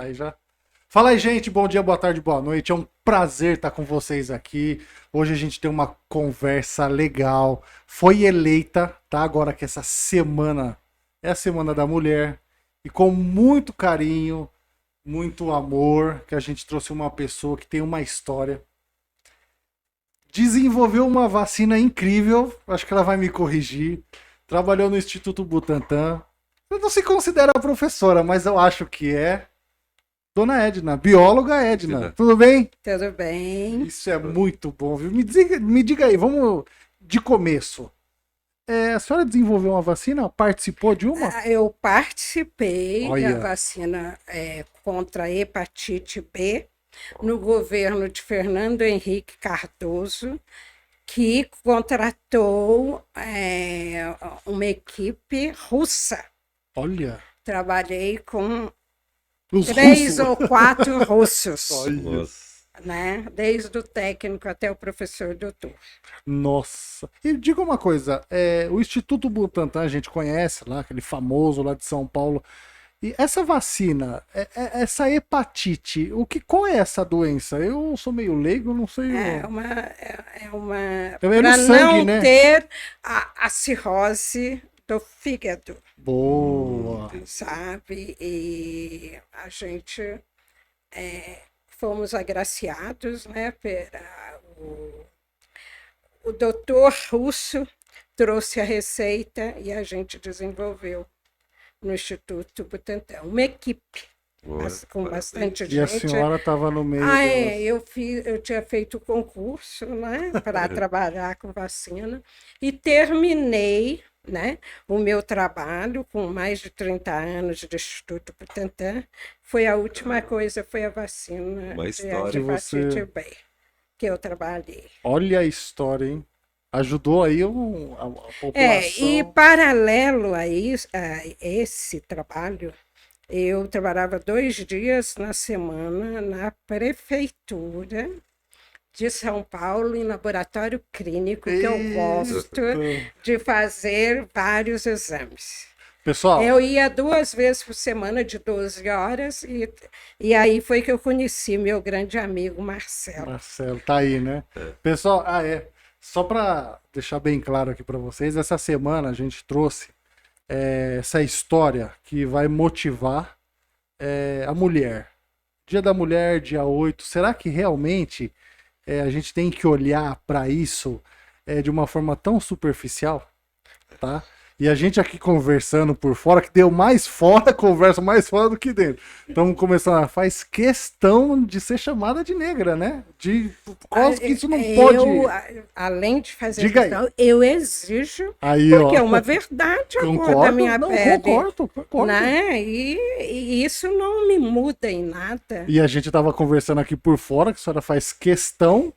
Aí já. Fala aí, gente. Bom dia, boa tarde, boa noite. É um prazer estar com vocês aqui. Hoje a gente tem uma conversa legal. Foi eleita, tá? Agora que essa semana é a Semana da Mulher. E com muito carinho, muito amor, que a gente trouxe uma pessoa que tem uma história. Desenvolveu uma vacina incrível. Acho que ela vai me corrigir. Trabalhou no Instituto Butantan. Eu não se considera professora, mas eu acho que é. Dona Edna, bióloga Edna, tudo bem? Tudo bem. Isso é muito bom, viu? Me diga aí, vamos de começo. A senhora desenvolveu uma vacina? Participou de uma? Eu participei Olha. da vacina contra a hepatite B no governo de Fernando Henrique Cardoso, que contratou uma equipe russa. Olha. Trabalhei com Os 3 russos. ou 4 russos, Olha. né? Desde o técnico até o professor doutor. Nossa. E diga uma coisa, o Instituto Butantan a gente conhece lá, aquele famoso lá de São Paulo. E essa vacina, essa hepatite, qual é essa doença? Eu sou meio leigo, não sei. Para no sangue, não né? ter a cirrose do fígado. Boa. Sabe? E a gente fomos agraciados, né? O doutor russo trouxe a receita e a gente desenvolveu no Instituto Butantan uma equipe com bastante gente. E a senhora estava no meio eu tinha feito o concurso, né, para trabalhar com vacina e terminei, né, o meu trabalho com mais de 30 anos de Instituto Butantan. Foi a última coisa, foi a vacina de hepatite B que eu trabalhei. Olha a história, hein? Ajudou aí a população. E paralelo a esse trabalho, eu trabalhava 2 dias na semana na prefeitura de São Paulo, em laboratório clínico, que eu gosto de fazer vários exames. Pessoal, eu ia 2 vezes por semana, de 12 horas, e aí foi que eu conheci meu grande amigo Marcelo. Marcelo, tá aí, né? Pessoal, só para deixar bem claro aqui para vocês, essa semana a gente trouxe essa história que vai motivar a mulher. Dia da Mulher, dia 8. Será que realmente a gente tem que olhar para isso de uma forma tão superficial? Tá? E a gente aqui conversando por fora, que deu mais fora, conversa mais fora do que dentro. Estamos começando, faz questão de ser chamada de negra, né? Por causa que isso não pode... Além de fazer Diga questão, aí. eu exijo, Aí, porque ó. é uma verdade a cor da minha pele. Concordo. Né? E isso não me muda em nada. E a gente estava conversando aqui por fora, que a senhora faz questão...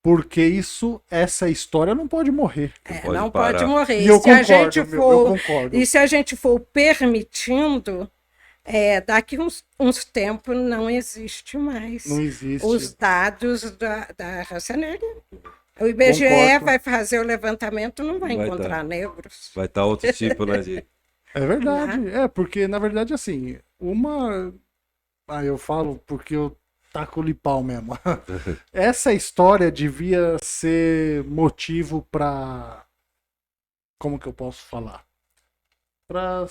Porque essa história não pode morrer. Não pode morrer. E eu concordo. E se a gente for permitindo, daqui uns tempos não existe mais. Não existe. Os dados da raça negra. O IBGE vai fazer o levantamento, não vai encontrar negros. Vai estar outro tipo, né? É verdade. Porque, na verdade, assim, eu falo porque eu taco-lhe pau mesmo. Essa história devia ser motivo para... Como que eu posso falar? Para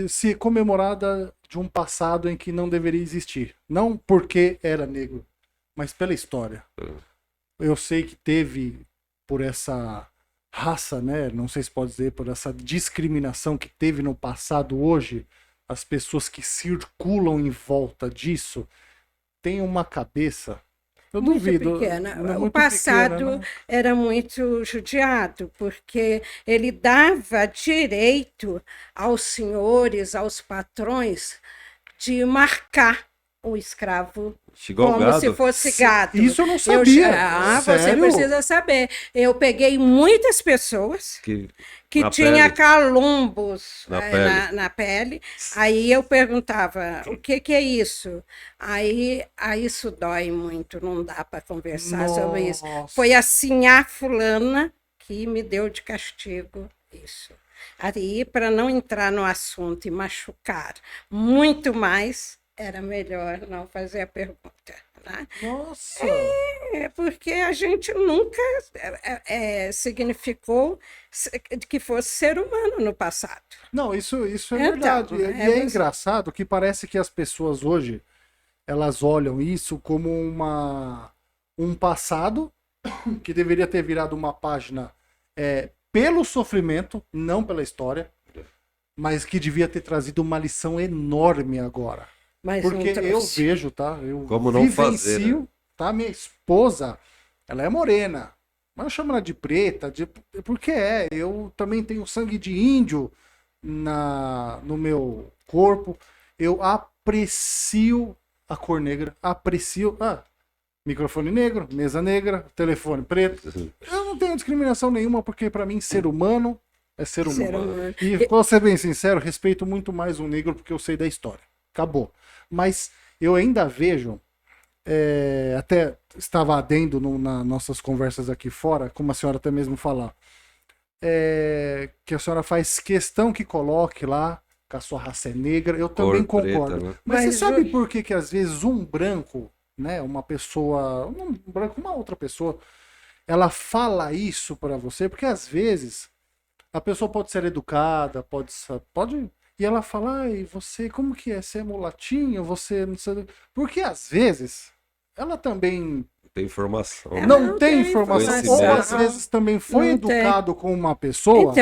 ser comemorada de um passado em que não deveria existir. Não porque era negro, mas pela história. Eu sei que teve, por essa raça, né? Não sei se pode dizer, por essa discriminação que teve no passado, hoje, as pessoas que circulam em volta disso tem uma cabeça, eu muito duvido. Pequena. Muito o passado pequena, né? era muito judiado, porque ele dava direito aos senhores, aos patrões, de marcar o escravo como se fosse gado. Isso eu não sabia. Você precisa saber. Eu peguei muitas pessoas que tinha calombos na pele. Aí eu perguntava, o que é isso? Aí isso dói muito, não dá para conversar sobre isso. Foi assim a fulana que me deu de castigo isso. Aí, para não entrar no assunto e machucar muito mais, era melhor não fazer a pergunta. Né? Nossa! Porque a gente nunca significou que fosse ser humano no passado. Não, isso é verdade. E é engraçado que parece que as pessoas hoje, elas olham isso como um passado que deveria ter virado uma página pelo sofrimento, não pela história, mas que devia ter trazido uma lição enorme agora. Mas porque eu vejo, tá? Eu como não fazer, né? Tá? Minha esposa, ela é morena, mas eu chamo ela de preta, porque eu também tenho sangue de índio no meu corpo. Eu aprecio a cor negra, aprecio... microfone negro, mesa negra, telefone preto. Eu não tenho discriminação nenhuma, porque para mim ser humano é ser humano. E vou ser bem sincero, respeito muito mais um negro porque eu sei da história. Acabou. Mas eu ainda vejo, até estava adendo nas nossas conversas aqui fora, como a senhora até mesmo falar, que a senhora faz questão que coloque lá que a sua raça é negra. Eu também concordo. Preta, né? Mas você sabe por que às vezes um branco, né, uma pessoa, um branco, uma outra pessoa, ela fala isso para você? Porque às vezes a pessoa pode ser educada, pode e ela fala, ai, você, como que é? Você é mulatinho? Você não sei... Porque às vezes ela também tem informação. Não tem informação. Ou às vezes também foi educado com uma pessoa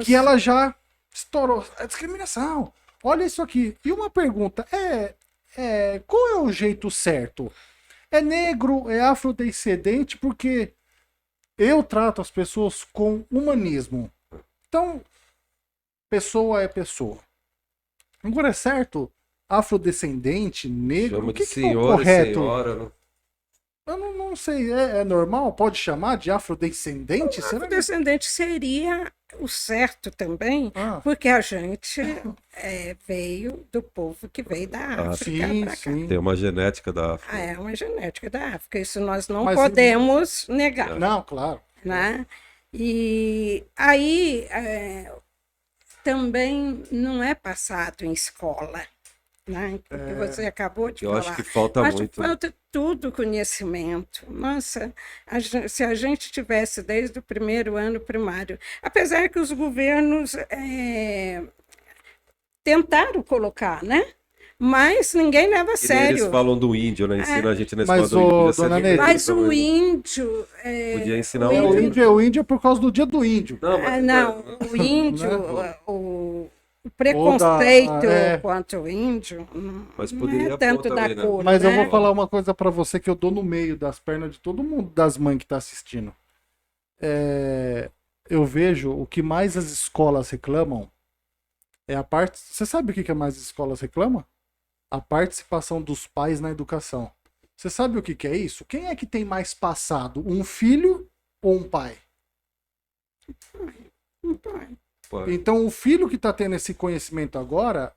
que ela já estourou. É discriminação. Olha isso aqui. E uma pergunta, qual é o jeito certo? É negro, é afrodescendente, porque eu trato as pessoas com humanismo. Então, pessoa é pessoa. Agora é certo, afrodescendente, negro, chama o que senhor, é o correto? Senhora, né? Eu não sei, é normal? Pode chamar de afrodescendente? Afrodescendente seria o certo também, porque a gente veio do povo que veio da África. Sim. Tem uma genética da África. É uma genética da África, isso nós não podemos negar. Não, claro. Né? E aí também não é passado em escola, né? Porque você acabou de falar. Eu acho que falta muito. Falta tudo conhecimento. Nossa, se a gente tivesse desde o primeiro ano primário, apesar que os governos tentaram colocar, né? Mas ninguém leva a sério. Eles falam do índio, né? Ensina a gente na escola do índio. Mas o índio... podia ensinar o índio é por causa do dia do índio. Não, o índio, o preconceito quanto ao índio mas não é tanto da cor. Mas eu vou falar uma coisa para você que eu dou no meio das pernas de todo mundo, das mães que tá assistindo. Eu vejo o que mais as escolas reclamam é a parte... Você sabe o que mais as escolas reclamam? A participação dos pais na educação. Você sabe o que é isso? Quem é que tem mais passado? Um filho ou um pai? Um pai. Então o filho que está tendo esse conhecimento agora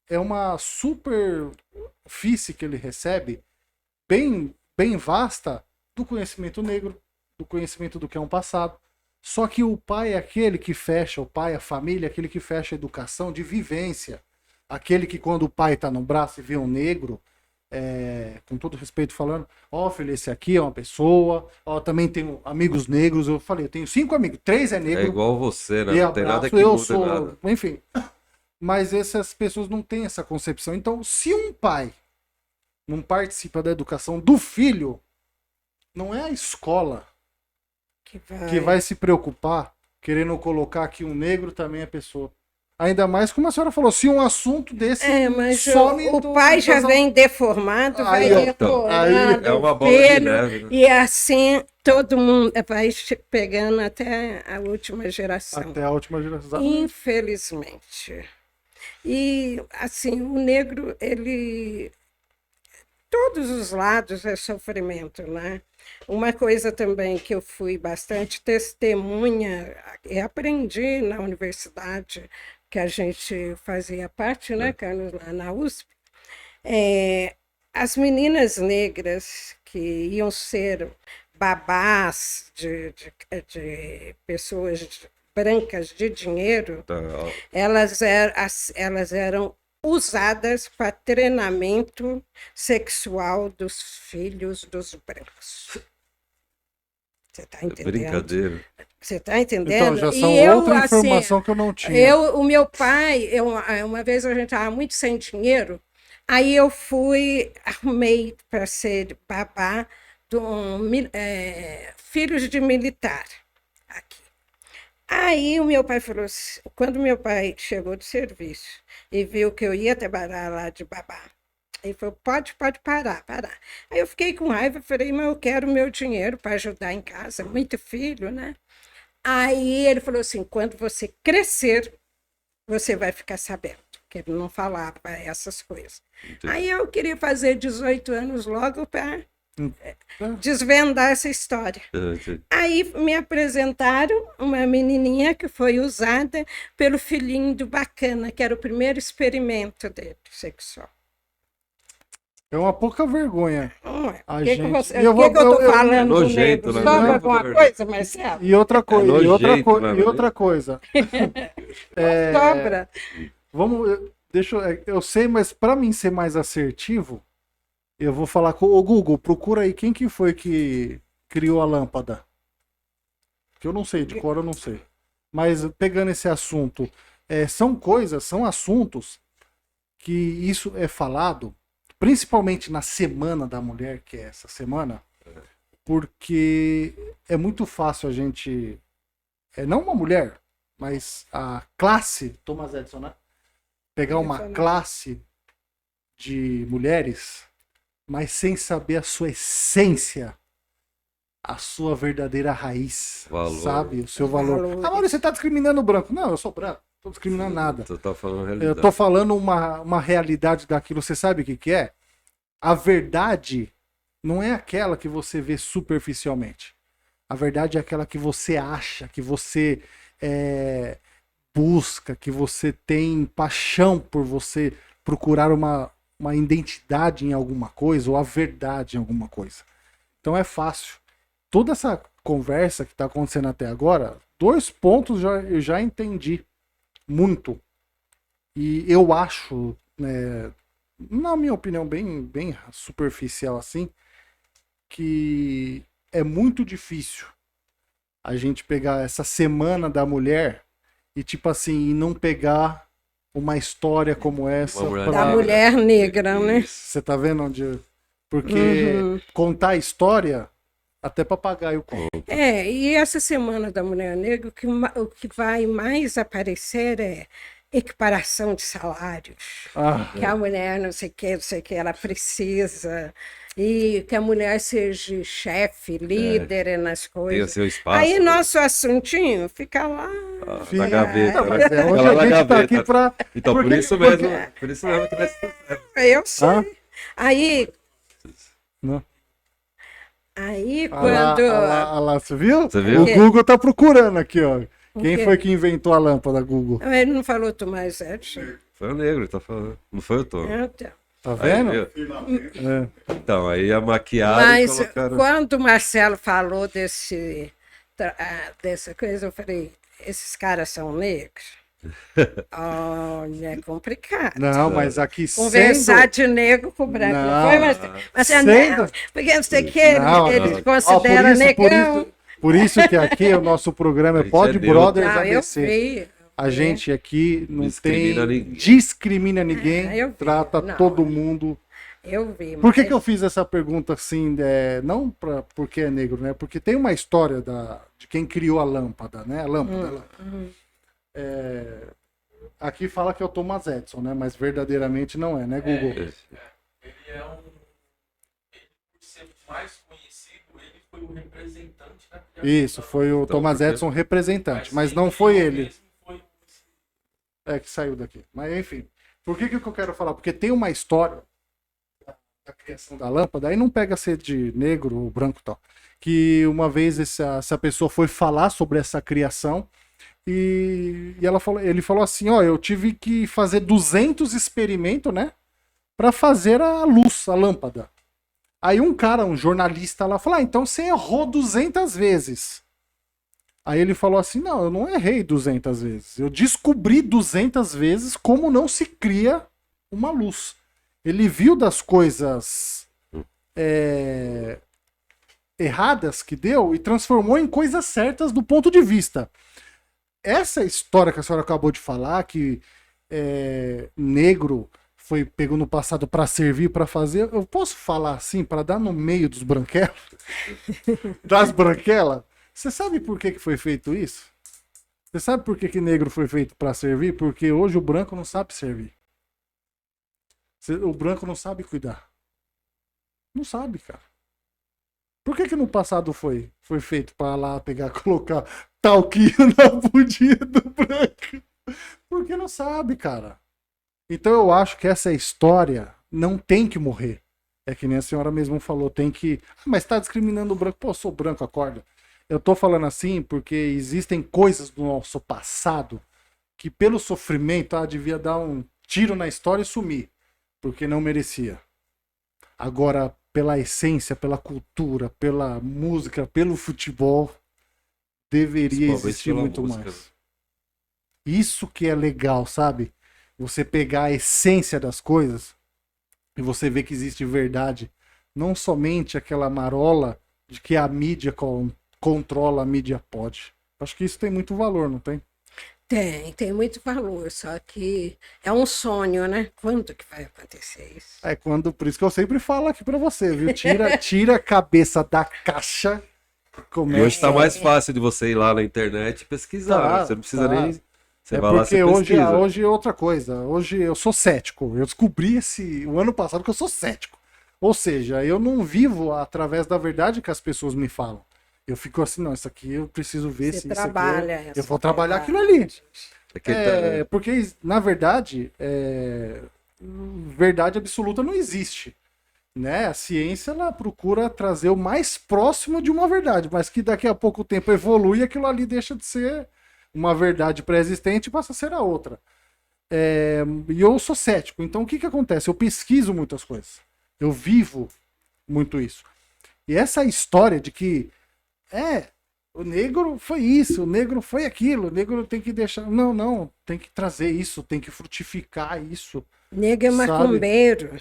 é uma superfície que ele recebe bem vasta do conhecimento negro, do conhecimento do que é um passado. Só que o pai é aquele que fecha, a família é aquele que fecha a educação de vivência. Aquele que quando o pai tá no braço e vê um negro, com todo respeito falando, filho, esse aqui é uma pessoa, também tenho amigos negros, eu falei, eu tenho 5 amigos, 3 é negro. É igual você, né? Não tem nada que muda nada. Enfim, mas essas pessoas não têm essa concepção. Então, se um pai não participa da educação do filho, não é a escola que vai se preocupar querendo colocar que um negro também é pessoa. Ainda mais como a senhora falou, se um assunto desse mas some o pai já vem deformado, vai deformando é uma bola de neve, né? E assim todo mundo vai pegando até a última geração. Até a última geração. Infelizmente. E assim, o negro, ele... Todos os lados é sofrimento, né? Uma coisa também que eu fui bastante testemunha e aprendi na universidade, que a gente fazia parte, né, Carlos, lá na USP, as meninas negras que iam ser babás de pessoas brancas de dinheiro, elas eram usadas para treinamento sexual dos filhos dos brancos. Você está entendendo? Brincadeira. Você está entendendo? Então, já são outra informação que eu não tinha. O meu pai, uma vez a gente estava muito sem dinheiro, aí eu arrumei para ser babá de filhos de militar aqui. Aí o meu pai falou assim, quando meu pai chegou do serviço e viu que eu ia trabalhar lá de babá, ele falou, pode parar. Aí eu fiquei com raiva, falei, mas eu quero meu dinheiro para ajudar em casa, muito filho, né? Aí ele falou assim, quando você crescer, você vai ficar sabendo, que ele não falava essas coisas. Entendi. Aí eu queria fazer 18 anos logo para desvendar essa história. Aí me apresentaram uma menininha que foi usada pelo filhinho do Bacana, que era o primeiro experimento dele, sexual. É uma pouca vergonha. O que eu tô falando? Nojento, né? Sobra alguma coisa, Marcelo? E outra coisa. Sobra. Eu sei, mas para mim ser mais assertivo, eu vou falar com o Google, procura aí quem que foi que criou a lâmpada. Que eu não sei, de cor eu não sei. Mas pegando esse assunto, são assuntos que isso é falado principalmente na Semana da Mulher, que é essa semana, porque é muito fácil a gente, não uma mulher, mas a classe, Thomas Edison, né? Pegar uma classe de mulheres, mas sem saber a sua essência, a sua verdadeira raiz, sabe? O seu valor. Ah, Maurício, você tá discriminando o branco. Não, eu sou branco. Tô discriminando nada. Tu tá falando realidade. Eu tô falando uma realidade daquilo. Você sabe o que é? A verdade não é aquela que você vê superficialmente. A verdade é aquela que você acha, que você busca, que você tem paixão por você procurar uma identidade em alguma coisa ou a verdade em alguma coisa. Então é fácil. Toda essa conversa que está acontecendo até agora, 2 pontos eu já entendi muito. E eu acho, na minha opinião, bem superficial assim, que é muito difícil a gente pegar essa Semana da Mulher e, tipo assim, e não pegar uma história como essa. Da mulher negra, né? Você tá vendo onde... Porque contar a história... Até papagaio conta. E essa Semana da Mulher Negra, o que vai mais aparecer é equiparação de salários. Que a mulher não sei o que, ela precisa. E que a mulher seja chefe, líder nas coisas. Tem o seu espaço. Aí nosso assuntinho fica lá. Na gaveta. Hoje a gente tá aqui pra... Então, por isso mesmo que vai ser. Eu sei. Aí... Não. Aí quando... lá, você viu? Você viu? O Google tá procurando aqui, ó. Quem foi que inventou a lâmpada, Google? Ele não falou Thomas Edison. Foi o negro, tá falando. Não foi o Tom. Tá vendo? Aí, então, aí a maquiagem. Mas colocaram... quando o Marcelo falou dessa coisa, eu falei, esses caras são negros? Olha, é complicado. Não, mas aqui conversar de negro com branco. Não foi, mas porque não sei o que, ele considera negão. Por isso que aqui o nosso programa é Pod Brothers ABC. A gente aqui não discrimina ninguém, trata todo mundo. Eu vi. Por que eu fiz essa pergunta assim? Não porque é negro, né? Porque tem uma história de quem criou a lâmpada, né? A lâmpada. Aqui fala que é o Thomas Edison, né? Mas verdadeiramente não é, né, Google? Ele por ser mais conhecido, ele foi o representante da criação. Isso, foi o Thomas Edison representante, mas não foi ele. Que saiu daqui. Mas enfim, por que eu quero falar? Porque tem uma história da criação da lâmpada, aí não pega ser de negro ou branco e tal, que uma vez essa pessoa foi falar sobre essa criação e ele falou assim, eu tive que fazer 200 experimentos, né, para fazer a luz, a lâmpada. Aí um jornalista lá falou, então você errou 200 vezes. Aí ele falou assim, não, eu não errei 200 vezes, eu descobri 200 vezes como não se cria uma luz. Ele viu das coisas erradas que deu e transformou em coisas certas do ponto de vista. Essa história que a senhora acabou de falar, que negro foi pego no passado para servir, para fazer, eu posso falar assim, para dar no meio dos branquelos? Das branquelas? Você sabe por que foi feito isso? Você sabe por que negro foi feito para servir? Porque hoje o branco não sabe servir. O branco não sabe cuidar. Não sabe, cara. Por que no passado foi feito para lá pegar, colocar talquinho na bundinha do branco? Porque não sabe, cara. Então eu acho que essa história não tem que morrer. É que nem a senhora mesmo falou, tem que... mas tá discriminando o branco. Pô, eu sou branco, acorda. Eu tô falando assim porque existem coisas do nosso passado que pelo sofrimento devia dar um tiro na história e sumir. Porque não merecia. Agora, pela essência, pela cultura, pela música, pelo futebol, deveria existir muito mais. Isso que é legal, sabe? Você pegar a essência das coisas e você ver que existe verdade. Não somente aquela marola de que a mídia controla, a mídia pode. Acho que isso tem muito valor, não tem? Tem muito valor, só que é um sonho, né? Quando que vai acontecer isso? Por isso que eu sempre falo aqui pra você, viu? Tira a cabeça da caixa. E hoje tá mais fácil de você ir lá na internet e pesquisar. Você não precisa nem... Você vai lá, você pesquisa. Hoje é outra coisa. Hoje eu sou cético. Eu descobri o ano passado que eu sou cético. Ou seja, eu não vivo através da verdade que as pessoas me falam. Eu fico assim, não, isso aqui eu preciso ver se isso aqui eu vou trabalhar aquilo ali. Porque, na verdade, verdade absoluta não existe. Né? A ciência ela procura trazer o mais próximo de uma verdade, mas que daqui a pouco tempo evolui e aquilo ali deixa de ser uma verdade pré-existente e passa a ser a outra. E eu sou cético, então o que acontece? Eu pesquiso muitas coisas. Eu vivo muito isso. E essa história de que o negro foi isso, o negro foi aquilo, o negro tem que deixar... Não, tem que trazer isso, tem que frutificar isso. Negro é macumbeiro.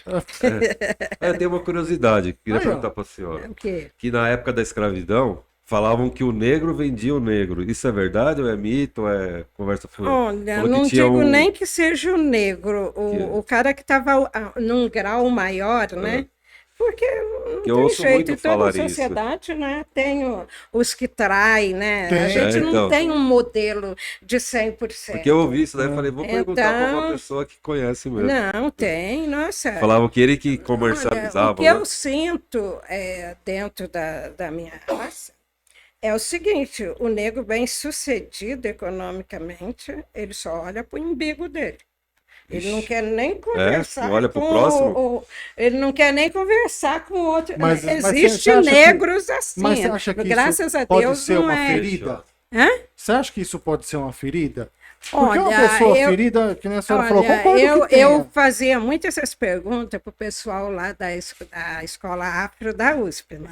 Eu tenho uma curiosidade, queria perguntar para a senhora. O quê? Que na época da escravidão, falavam que o negro vendia o negro. Isso é verdade ou é mito ou é conversa fora? Olha, não digo nem que seja o negro, o cara que estava num grau maior, né? Porque não tem jeito, em toda sociedade, né? Tem os que traem, né? A gente não tem um modelo de 100%. Porque eu ouvi isso daí e falei, vou perguntar para uma pessoa que conhece mesmo. Não, tem, nossa. Falavam que ele que comercializava. Olha, o que eu sinto dentro da minha raça é o seguinte, o negro bem sucedido economicamente, ele só olha para o umbigo dele. Ele não quer nem conversar olha pro próximo. Ele não quer nem conversar com o outro. Mas Existem negros assim. Mas você acha que graças a pode Deus ser não uma é. ferida? Você acha que isso pode ser uma ferida? Porque olha, uma pessoa ferida, que nem a senhora falou, concordo que eu fazia muito essas perguntas para o pessoal lá da Escola Afro da USP, né?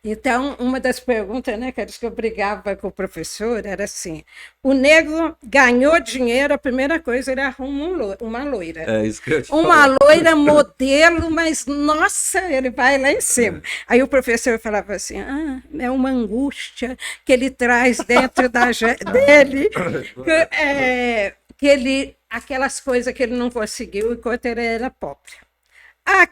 Então, uma das perguntas, né, que eu brigava com o professor, era assim, o negro ganhou dinheiro, a primeira coisa, ele arruma uma loira. Isso que eu te uma loira modelo, mas, nossa, ele vai lá em cima. Aí o professor falava assim, é uma angústia que ele traz dentro dele, aquelas coisas que ele não conseguiu enquanto ele era pobre.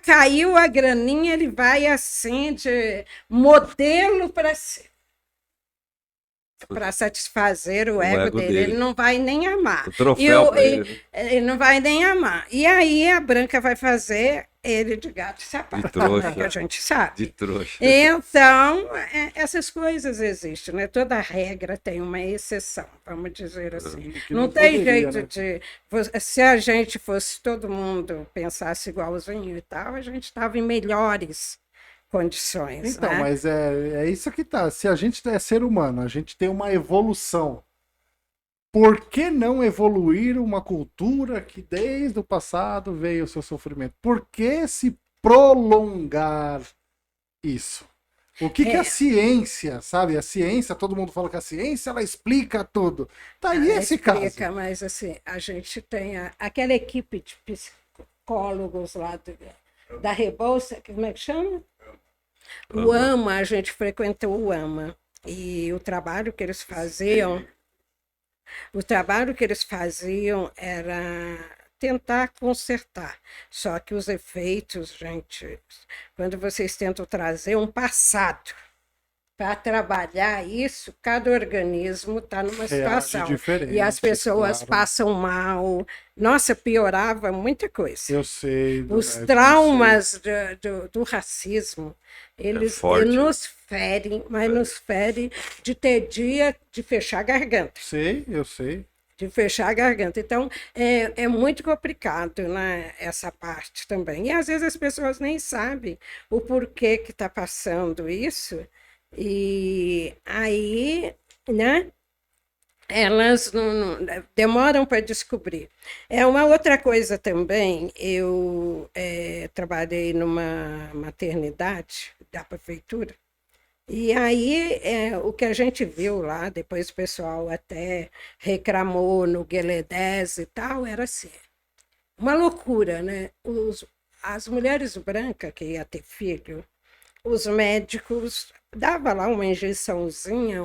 Caiu a graninha, ele vai assim de modelo para satisfazer o ego dele. Ele não vai nem amar. O troféu pra ele. Ele não vai nem amar. E aí a branca vai fazer ele de gato e sapato. De trouxa. Que a gente sabe. De trouxa. Então, essas coisas existem, né? Toda regra tem uma exceção, vamos dizer assim. Não tem jeito, né? Se a gente fosse, todo mundo pensasse igualzinho e tal, a gente estava em melhores condições. Então, né? Mas é isso que tá. Se a gente é ser humano, a gente tem uma evolução. Por que não evoluir uma cultura que desde o passado veio o seu sofrimento? Por que se prolongar isso? O que a ciência, sabe? A ciência, todo mundo fala que a ciência, ela explica tudo. Tá aí esse caso. Mas assim, a gente tem aquela equipe de psicólogos lá da Rebouça, como é que chama? O AMA, a gente frequentou o AMA. E o trabalho que eles faziam era tentar consertar. Só que os efeitos, gente, quando vocês tentam trazer um passado para trabalhar isso, cada organismo está numa situação. E as pessoas passam mal. Nossa, piorava muita coisa. Eu sei. Os traumas do racismo, eles nos ferem, mas nos ferem de ter dia de fechar a garganta. Eu sei. De fechar a garganta. Então, é muito complicado, né, essa parte também. E às vezes as pessoas nem sabem o porquê que está passando isso. E aí, né, elas não demoram para descobrir. Uma outra coisa também, eu trabalhei numa maternidade da prefeitura, e aí o que a gente viu lá, depois o pessoal até reclamou no Gueledés e tal, era assim, uma loucura, né? As mulheres brancas que iam ter filho, os médicos davam lá uma injeçãozinha,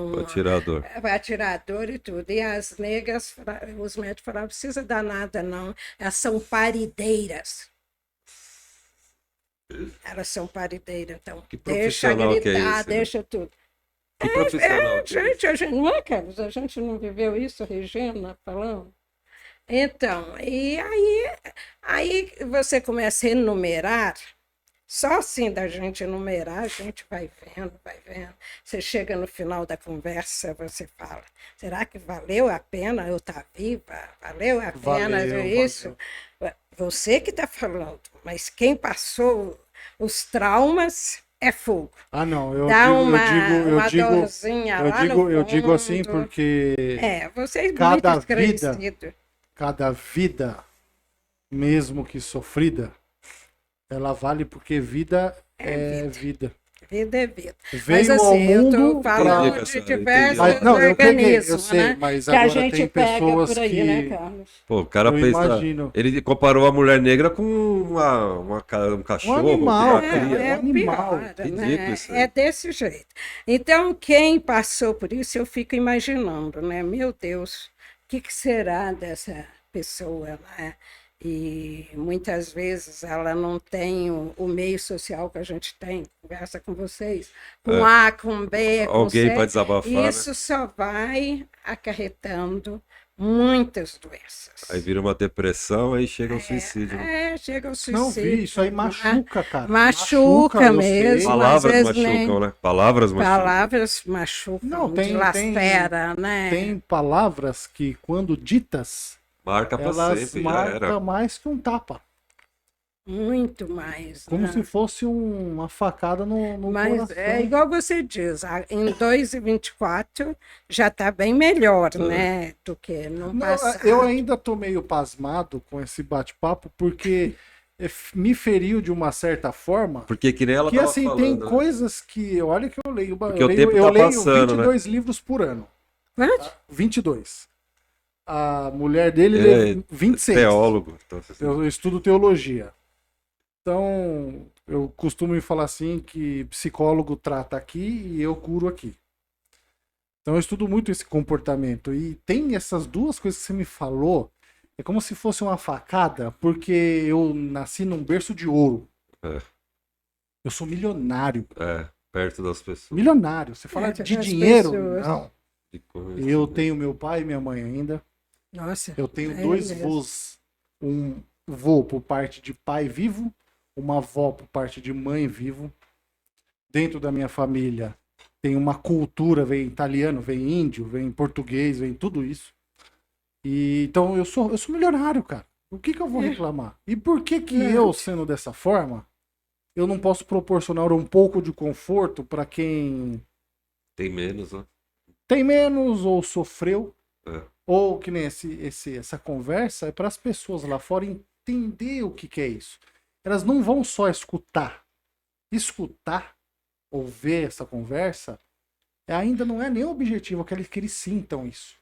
atirador e tudo. E as negras, os médicos falavam, não precisa dar nada, não. Elas são parideiras. Então. Que deixa gritar, que é esse, deixa tudo. Que profissional que gente, a gente, não é, Carlos? A gente não viveu isso, Regina falando. Então, e aí você começa a enumerar. Só assim da gente enumerar, a gente vai vendo. Você chega no final da conversa, você fala, será que valeu a pena eu estar viva? Valeu a pena isso? Valeu. Você que está falando, mas quem passou os traumas é fogo. Ah, não, eu digo assim porque você é muito esclarecido. Cada vida, mesmo que sofrida, ela vale porque vida é vida. Vida é vida. Veio ao mundo, eu tô falando de diversos organismos, eu sei, né? mas que agora a gente tem pega pessoas por aí, que... né, Carlos? Pô, o cara pensa... Imagino. Ele comparou a mulher negra com um cachorro. Um animal, pior, Ridículo isso aí. É desse jeito. Então, quem passou por isso, eu fico imaginando, né? Meu Deus, o que será dessa pessoa, né? E muitas vezes ela não tem o meio social que a gente tem, conversa com vocês, com A, com B, com alguém C. para desabafar. Isso, né? Só vai acarretando muitas doenças. Aí vira uma depressão, aí chega o suicídio. Chega o suicídio. Não vi, isso aí machuca, cara. Machuca mesmo. Palavras machucam, né? Palavras machucam, não, dilacera, né? Tem palavras que, quando ditas, marca pra sempre, marca mais que um tapa. Muito mais. Como né? se fosse uma facada no coração. É igual você diz, em 2024 já está bem melhor, né? Do que no passado. Eu ainda estou meio pasmado com esse bate-papo, porque me feriu de uma certa forma. Porque que nem ela que assim, falando, tem né? coisas que, olha que eu leio. Porque o tempo tá passando, 22 livros por ano. Quanto? 22. A mulher dele lê 26. Teólogo. Então, eu estudo teologia. Então, eu costumo falar assim que psicólogo trata aqui e eu curo aqui. Então, eu estudo muito esse comportamento. E tem essas duas coisas que você me falou, é como se fosse uma facada, porque eu nasci num berço de ouro. Eu sou milionário. Perto das pessoas. Milionário. Você fala de dinheiro? Pessoas. Não. Eu tenho meu pai e minha mãe ainda. Nossa. Eu tenho dois vôs. Um vô por parte de pai vivo, uma avó por parte de mãe vivo. Dentro da minha família tem uma cultura, vem italiano, vem índio, vem português, vem tudo isso. E então eu sou milionário, cara. O que eu vou reclamar? E por que eu, sendo dessa forma, eu não posso proporcionar um pouco de conforto para quem tem menos, né? Tem menos ou sofreu? Ou que nem essa conversa é para as pessoas lá fora entender o que é isso. Elas não vão só escutar. Escutar ou ver essa conversa ainda não é nem o objetivo. Eu quero que eles sintam isso.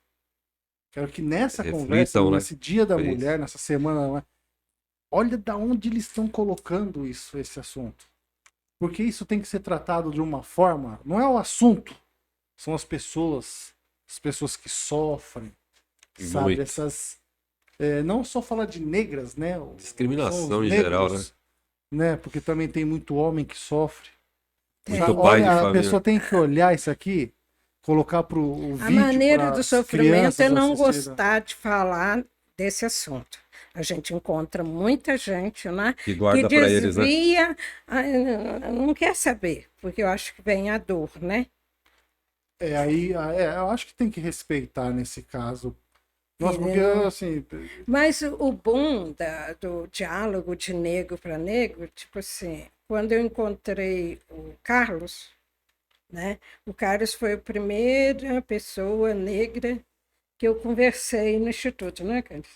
Quero que nessa conversa, nesse dia da mulher, nessa semana, olha da onde eles estão colocando isso, esse assunto. Porque isso tem que ser tratado de uma forma, não é o assunto, são as pessoas que sofrem, sabe? Essas, não só falar de negras, né? Discriminação em geral, né? Porque também tem muito homem que sofre. Muito pai de família. A pessoa tem que olhar isso aqui, colocar para o vídeo. A maneira do sofrimento é não gostar de falar desse assunto. A gente encontra muita gente, né, que guarda para eles, né? Não quer saber, porque eu acho que vem a dor, né? Eu acho que tem que respeitar nesse caso. Nossa, porque assim. Mas o bom do diálogo de negro para negro, tipo assim, quando eu encontrei o Carlos, né? O Carlos foi a primeira pessoa negra que eu conversei no Instituto, né, Carlos?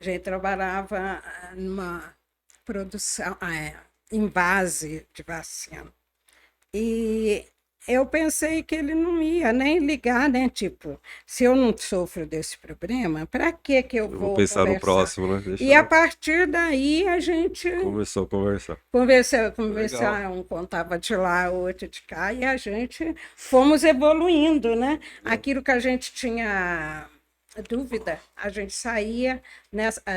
A gente trabalhava numa produção, em base de vacina. E eu pensei que ele não ia nem ligar, né? Tipo, se eu não sofro desse problema, para que eu vou pensar conversar? No próximo, né? E a partir daí a gente começou a conversar. Conversar, um contava de lá, outro de cá, e a gente fomos evoluindo, né? Aquilo que a gente tinha dúvida, a gente saía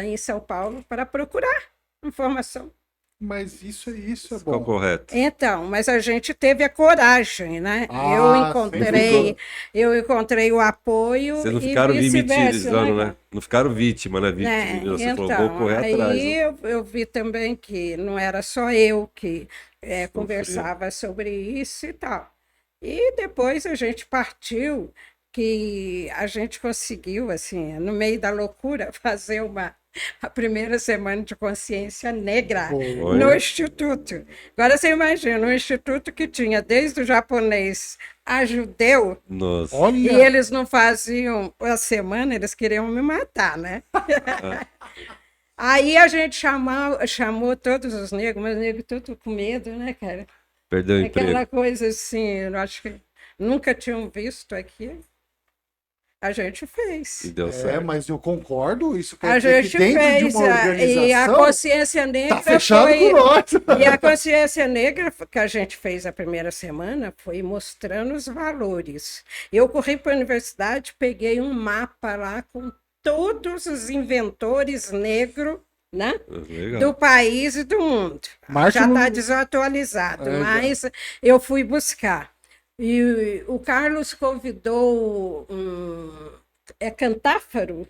em São Paulo para procurar informação. Mas isso é bom. Correto. Então, mas a gente teve a coragem, né? Eu encontrei o apoio. Vocês não ficaram vitimizando, né? Não ficaram vítima, né? Você falou, vou correr atrás. Aí eu vi também que não era só eu que conversava sobre isso e tal. E depois a gente partiu, que a gente conseguiu, assim, no meio da loucura, fazer a primeira semana de consciência negra no Instituto. Agora você imagina, um instituto que tinha desde o japonês a judeu. Nossa. E eles não faziam a semana, eles queriam me matar, né? Aí a gente chamou todos os negros, mas os negros tudo com medo, né, cara? Perdeu o emprego. Aquela coisa assim, eu acho que nunca tinham visto aqui. A gente fez. E deu certo. Mas eu concordo, isso quer dizer que dentro de uma organização... E a consciência negra tá fechado com nós. E a consciência negra que a gente fez a primeira semana foi mostrando os valores. Eu corri para a universidade, peguei um mapa lá com todos os inventores negros, né? Do país e do mundo. Já está desatualizado, mas eu fui buscar. E o Carlos convidou Cantáfaro?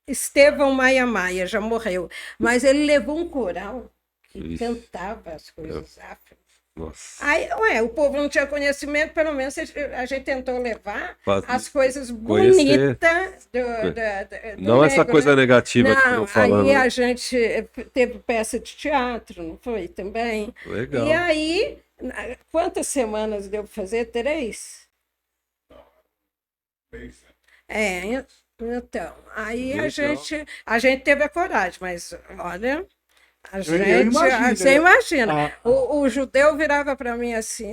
Estevão Maia, já morreu. Mas ele levou um coral que cantava as coisas afro. Nossa. Aí, o povo não tinha conhecimento, pelo menos a gente tentou levar as coisas bonitas do não essa negro, coisa né? negativa que estão falando. Aí a gente teve peça de teatro, não foi? Também. Legal. E aí, quantas semanas deu para fazer? 3? Não, 3, né? Então, aí a gente teve a coragem, mas olha... Você imagina. O judeu virava para mim assim,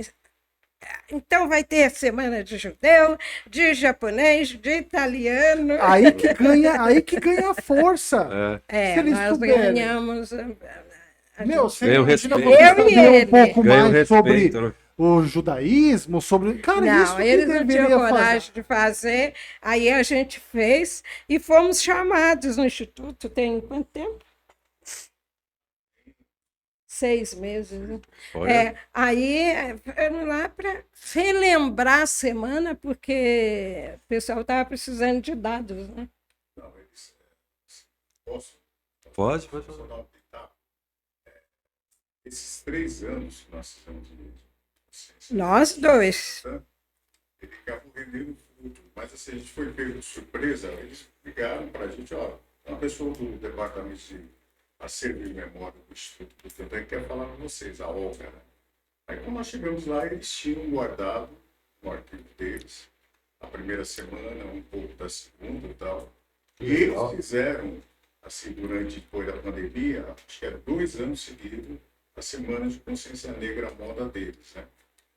então vai ter semana de judeu, de japonês, de italiano. Aí que ganha força. Nós ganhamos. Você respeito. Um pouco mais sobre o judaísmo, sobre... Cara, não, isso que eles não tinham coragem de fazer. Aí a gente fez e fomos chamados no Instituto, tem quanto tempo? 6 meses, né? Aí vamos lá para relembrar a semana, porque o pessoal estava precisando de dados, né? Não, posso? Pode. Esses 3 anos que nós fizemos de nós dois. Ele acabou rendendo fruto, mas assim, a gente foi pego de surpresa, eles ligaram para a gente, uma pessoa do departamento de acervo de memória do Instituto do Tantan quer falar com vocês, a Olga, né? Aí quando nós chegamos lá, eles tinham guardado no arquivo deles a primeira semana, um pouco da segunda e tal. E eles fizeram, assim, depois da pandemia, acho que era 2 anos seguidos, a Semana de Consciência Negra, a moda deles, né?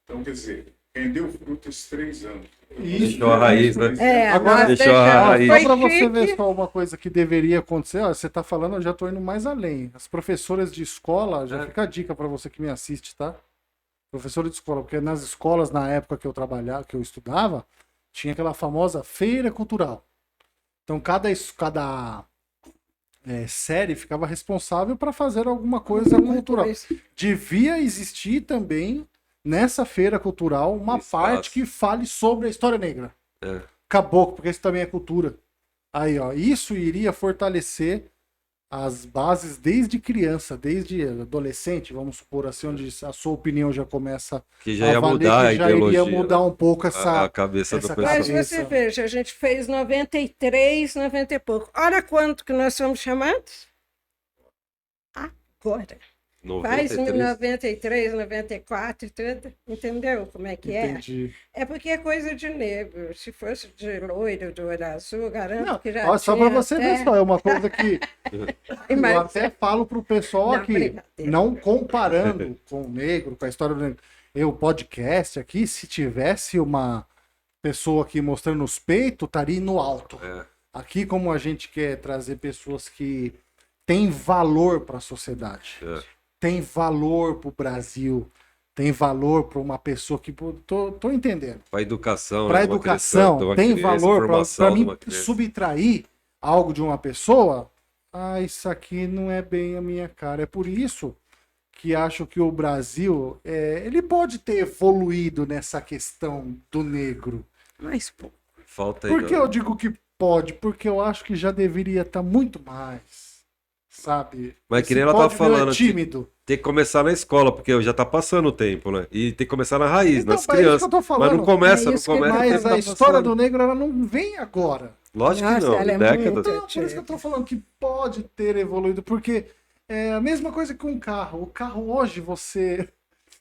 Então, quer dizer, rendeu fruto esses 3 anos. Deixou a raiz, né? Agora, deixou a raiz. Só para você ver só uma coisa que deveria acontecer, ó, você está falando, eu já estou indo mais além. As professoras de escola, já fica a dica para você que me assiste, tá? Professora de escola, porque nas escolas, na época que eu trabalhava, que eu estudava, tinha aquela famosa feira cultural. Então, cada série ficava responsável para fazer alguma coisa cultural. Devia existir também, nessa feira cultural, uma parte que fale sobre a história negra. Caboclo, porque isso também é cultura. Aí, ó, isso iria fortalecer as bases desde criança, desde adolescente, vamos supor assim, onde a sua opinião já começa que já ia mudar a ideologia, iria mudar um pouco a cabeça do pessoal. Mas você veja, a gente fez 93, 90 e pouco. Olha quanto que nós somos chamados? Agora. 93. Faz 93, 94, tudo. Entendeu como é que Entendi. é? É porque é coisa de negro. Se fosse de loiro, do olho azul, garanto que já só para você ver só, é uma coisa que eu até falo pro pessoal aqui, não comparando com o negro, com a história do negro. O podcast aqui, se tivesse uma pessoa aqui mostrando os peitos, estaria no alto. Aqui, como a gente quer trazer pessoas que têm valor para a sociedade. Tem valor para o Brasil, tem valor para uma pessoa que... Tô entendendo. Para educação. Para educação, tem valor para mim subtrair algo de uma pessoa. Isso aqui não é bem a minha cara. É por isso que acho que o Brasil, ele pode ter evoluído nessa questão do negro. Mas, pô. Falta aí. Por que eu digo que pode? Porque eu acho que já deveria estar muito mais. Sabe? Mas que nem ela tá falando, tímido. Tem que começar na escola, porque já tá passando o tempo, né? E tem que começar na raiz, nas crianças. Mas não começa, Mas a história do negro, ela não vem agora. Lógico que não, décadas. Então, por isso que eu tô falando que pode ter evoluído, porque é a mesma coisa que um carro. O carro hoje,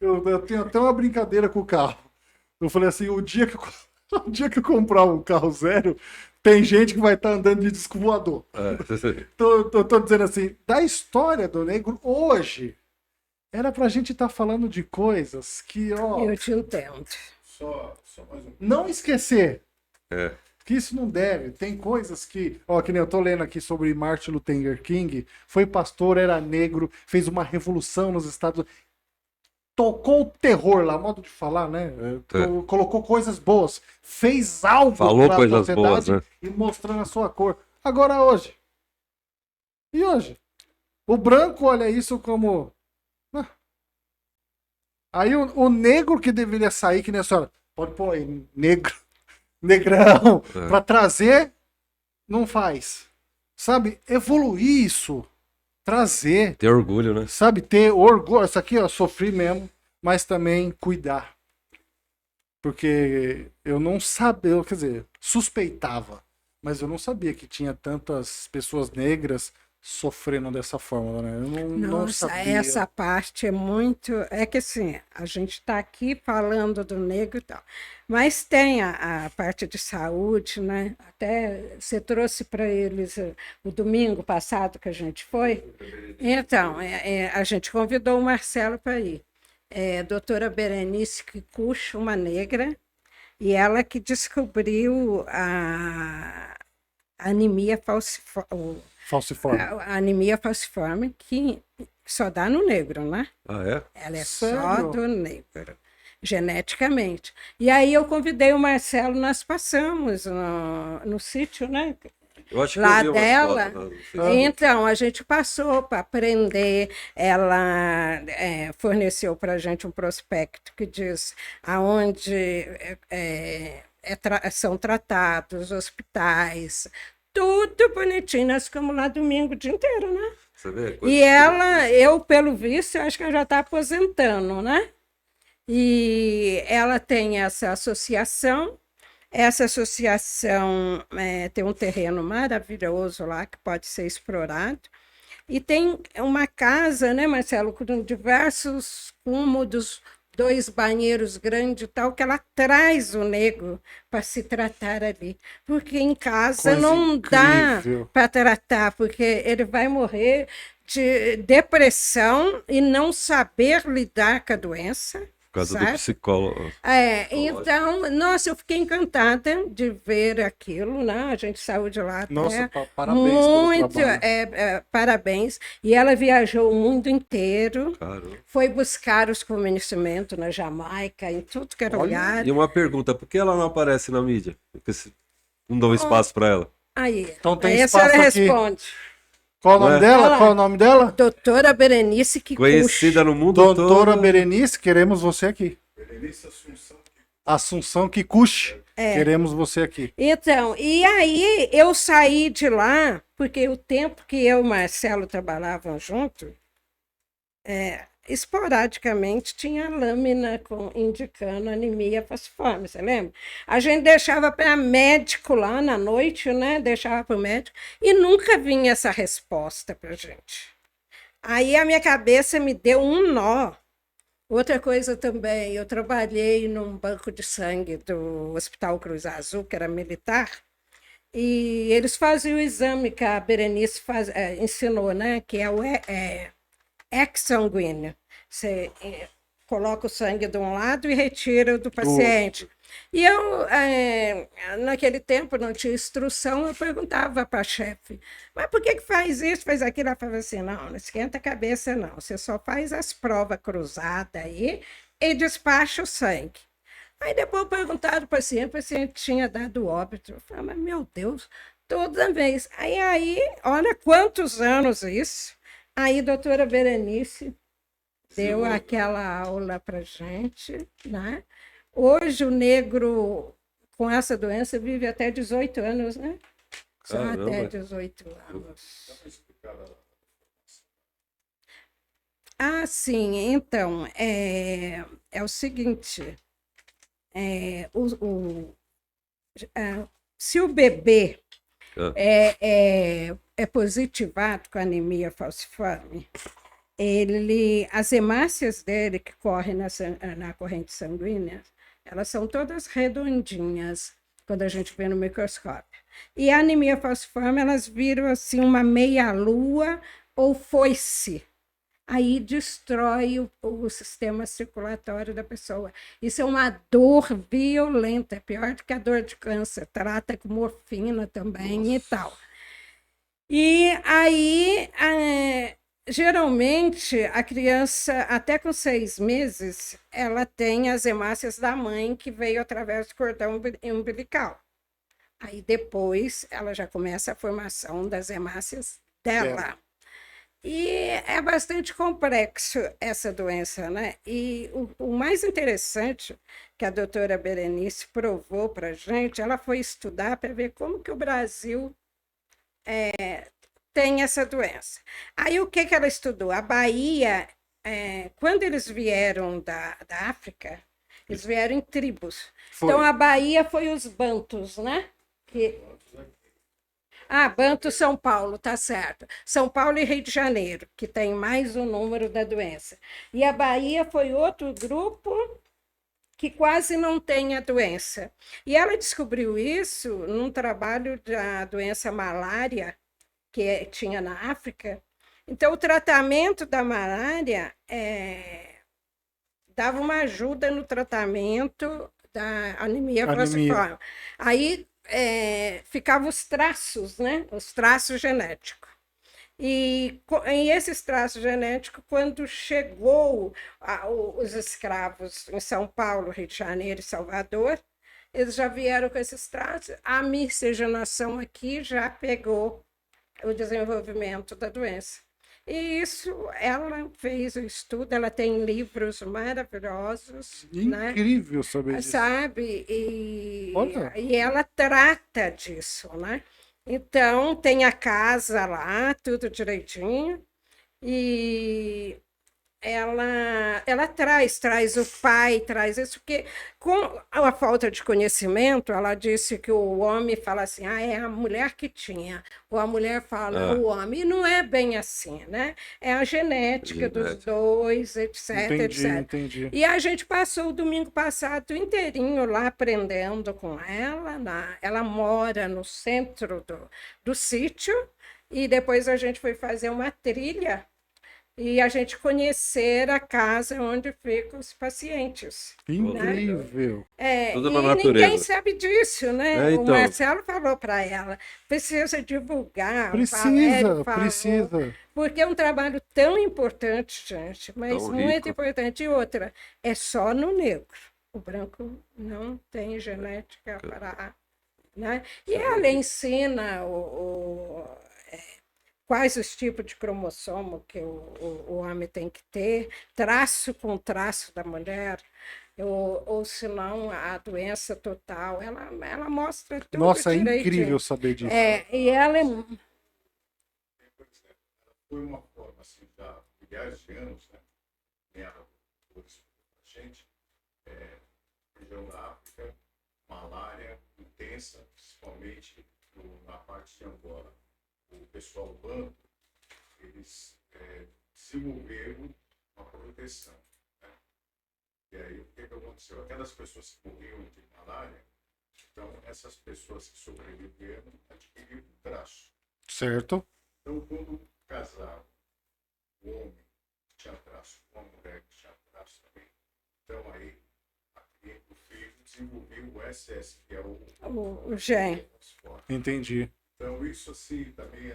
eu tenho até uma brincadeira com o carro. Eu falei assim, o dia que eu comprar um carro zero, tem gente que vai estar andando de disco voador. Tô dizendo assim, da história do negro hoje, era pra gente estar falando de coisas que, ó... Eu te entendo. Só mais um... Não esquecer. Que isso não deve. Tem coisas que... Ó, que nem eu tô lendo aqui sobre Martin Luther King. Foi pastor, era negro, fez uma revolução nos Estados Unidos. Tocou o terror lá, modo de falar, né? Colocou coisas boas. Fez algo pra sociedade boas, né? E mostrando a sua cor. Agora hoje. E hoje? O branco olha isso como... Aí o negro que deveria sair, que nem a senhora, pode pôr aí, negrão, pra trazer, não faz. Sabe? Evoluir isso. Trazer. Ter orgulho, né? Sabe? Ter orgulho. Isso aqui, ó, sofri mesmo, mas também cuidar. Porque eu não sabia, quer dizer, suspeitava, mas eu não sabia que tinha tantas pessoas negras sofrendo dessa forma, né? Eu não sabia. Essa parte é muito... É que assim, a gente está aqui falando do negro e tal, mas tem a parte de saúde, né? Até você trouxe para eles o domingo passado que a gente foi. Então, a gente convidou o Marcelo para ir. Doutora Berenice Kikuchi, uma negra, e ela que descobriu a anemia falciforme. A anemia falciforme, que só dá no negro, né? Ela é só do negro, geneticamente. E aí eu convidei o Marcelo, nós passamos no sítio, né? Eu acho que lá eu vi dela. Então, a gente passou para aprender. Ela forneceu para a gente um prospecto que diz aonde são tratados, hospitais, tudo bonitinho. Nós ficamos lá domingo o dia inteiro, né? Você vê? E eu, pelo visto, acho que ela já está aposentando, né? E ela tem essa associação. Essa associação tem um terreno maravilhoso lá que pode ser explorado. E tem uma casa, né, Marcelo, com diversos cômodos, 2 banheiros grandes e tal, que ela traz o negro para se tratar ali. Porque em casa não dá para tratar, porque ele vai morrer de depressão e não saber lidar com a doença. Por causa sabe? do psicólogo. Então, nossa, eu fiquei encantada de ver aquilo, né? A gente saiu de lá. Nossa, parabéns muito, pelo trabalho. parabéns. E ela viajou o mundo inteiro. Caramba. Foi buscar os conhecimentos na Jamaica, em tudo que era lugar. E uma pergunta, por que ela não aparece na mídia? Porque não dão espaço para ela. Aí, Então tem aí a espaço senhora aqui. responde. Qual o nome dela? Olá. Qual o nome dela? Doutora Berenice Kikuchi. Conhecida no mundo todo. Doutora Berenice, queremos você aqui. Berenice Assunção. Assunção Kikuchi, queremos você aqui. Então, e aí eu saí de lá, porque o tempo que eu e o Marcelo trabalhavam junto, esporadicamente tinha lâmina indicando anemia falciforme, você lembra? A gente deixava para médico lá na noite, né? Deixava para o médico, e nunca vinha essa resposta para gente. Aí a minha cabeça me deu um nó. Outra coisa também, eu trabalhei num banco de sangue do Hospital Cruz Azul, que era militar, e eles faziam o exame que a Berenice ensinou, né? Que é o exsanguíneo. Você coloca o sangue de um lado e retira do paciente. E eu, naquele tempo, não tinha instrução, eu perguntava para a chefe, mas por que faz isso, faz aquilo? Ela falava assim, não esquenta a cabeça não, você só faz as provas cruzadas aí e despacha o sangue. Aí depois perguntaram para o paciente tinha dado óbito. Eu falei, mas meu Deus, toda vez. Aí, olha quantos anos isso. Aí a doutora Berenice deu aquela aula para gente, né? Hoje o negro com essa doença vive até 18 anos, né? Só até 18 anos. Sim, então, é o seguinte, se o bebê é positivado com anemia falciforme, as hemácias dele que correm na corrente sanguínea, elas são todas redondinhas quando a gente vê no microscópio. E a anemia falciforme, elas viram assim uma meia-lua ou foice. Aí destrói o sistema circulatório da pessoa. Isso é uma dor violenta, é pior do que a dor de câncer. Trata com morfina também e tal. E aí, geralmente, a criança, até com 6 meses, ela tem as hemácias da mãe que veio através do cordão umbilical. Aí depois, ela já começa a formação das hemácias dela. E é bastante complexo essa doença, né? E o mais interessante que a doutora Berenice provou para a gente, ela foi estudar para ver como que o Brasil tem essa doença. Aí o que ela estudou? A Bahia, quando eles vieram da África, eles vieram em tribos. Então a Bahia foi os bantus, né? Banto São Paulo, tá certo. São Paulo e Rio de Janeiro, que tem mais um número da doença. E a Bahia foi outro grupo que quase não tem a doença. E ela descobriu isso num trabalho da doença malária, que tinha na África. Então, o tratamento da malária dava uma ajuda no tratamento da anemia falciforme. Aí ficavam os traços, né? Os traços genéticos. E esses traços genéticos, quando chegou os escravos em São Paulo, Rio de Janeiro e Salvador, eles já vieram com esses traços. A miscigenação aqui já pegou o desenvolvimento da doença. E isso, ela fez o estudo, ela tem livros maravilhosos. Incrível, né? Saber disso. Sabe? E ela trata disso, né? Então, tem a casa lá, tudo direitinho. E ela traz o pai, traz isso, porque com a falta de conhecimento, ela disse que o homem fala assim, é a mulher que tinha, ou a mulher fala o homem, e não é bem assim, né? É a genética dos dois, etc, Entendi. E a gente passou o domingo passado inteirinho lá aprendendo com ela, ela mora no centro do sítio, e depois a gente foi fazer uma trilha. e a gente conhecer a casa onde ficam os pacientes. Incrível. Né? Tudo e na natureza. ninguém sabe disso, né? Então. O Marcelo falou para ela, precisa divulgar. Precisa. Porque é um trabalho tão importante, gente, mas muito importante. E outra, é só no negro. O branco não tem genética para... Né? E ela ensina quais os tipos de cromossomo que o homem tem que ter, traço com traço da mulher, ou se não, a doença total. Ela mostra tudo. Nossa, direitinho. É incrível saber disso. E ela é... Foi uma forma, assim, já milhares de anos, né? Ela, a gente, região da África, malária intensa, principalmente na parte de Angola. O pessoal banto, eles desenvolveram uma proteção. Né? E aí, o que aconteceu? Aquelas pessoas que morriam de malária, então, essas pessoas que sobreviveram adquiriram um traço. Certo. Então, quando casaram, o homem que tinha traço com a mulher que tinha traço também, então aí o filho desenvolveu o SS, que é o gene. Entendi. Então, isso assim também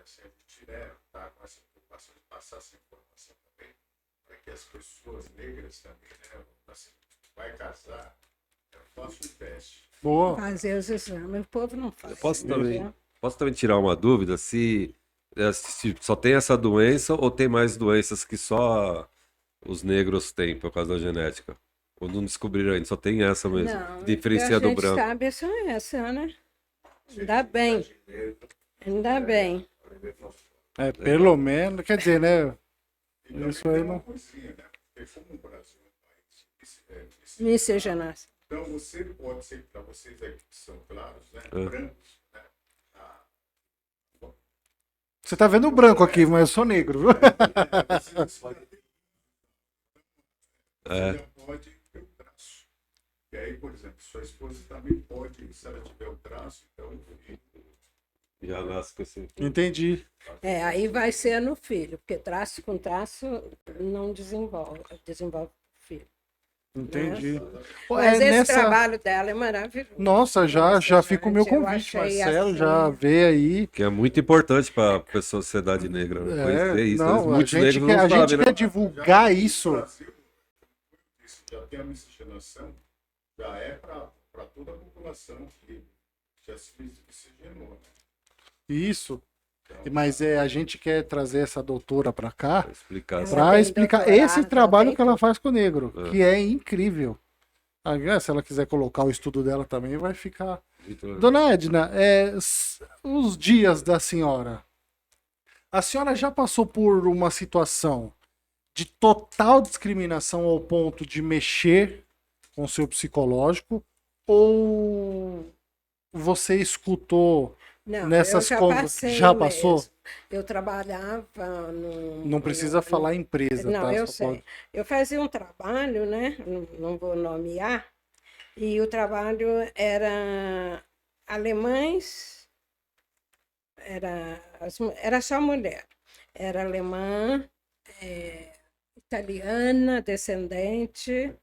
assim, a gente tá com essa preocupação de passar essa informação também, para que as pessoas negras também, né, assim, vai casar, faça um teste. Boa. Fazer os exames, o povo não faz. Eu posso também tirar uma dúvida se só tem essa doença ou tem mais doenças que só os negros têm por causa da genética? Ou não descobriram ainda, só tem essa mesmo, diferencia do branco. A gente sabe só essa, né? Ainda bem. Ainda bem. Pelo menos, quer dizer, né? Isso aí não... Miscigenação. Então, você pode ser, para vocês aqui que são claros, né? Brancos, né? Você tá vendo o branco aqui, mas eu sou negro, viu? Você pode ter o traço. E aí, por exemplo, sua esposa também pode, se ela tiver o traço, então... Já nasce com esse... Entendi. Aí vai ser no filho, porque traço com traço não desenvolve filho. Entendi. Mas esse trabalho dela é maravilhoso. Nossa, já fica o meu convite, Marcelo, assim... já vê aí. Que é muito importante para a sociedade negra. Conhecer isso. Não, a gente quer divulgar isso. Já tem a miscigenação, já é para toda a população que já se miscigenou. Né? Isso. Mas a gente quer trazer essa doutora para cá para explicar esse trabalho que ela faz com o negro, que é incrível. Se ela quiser colocar o estudo dela também, vai ficar. Dona Edna, os dias da senhora. A senhora já passou por uma situação de total discriminação ao ponto de mexer com o seu psicológico? Ou você escutou... Não, nessas conversas já passou? Mesmo. Eu trabalhava Não precisa falar empresa, não, tá? Eu sei. Pode... Eu fazia um trabalho, né? Não vou nomear, e o trabalho era alemães, era só mulher. Era alemã, italiana, descendente,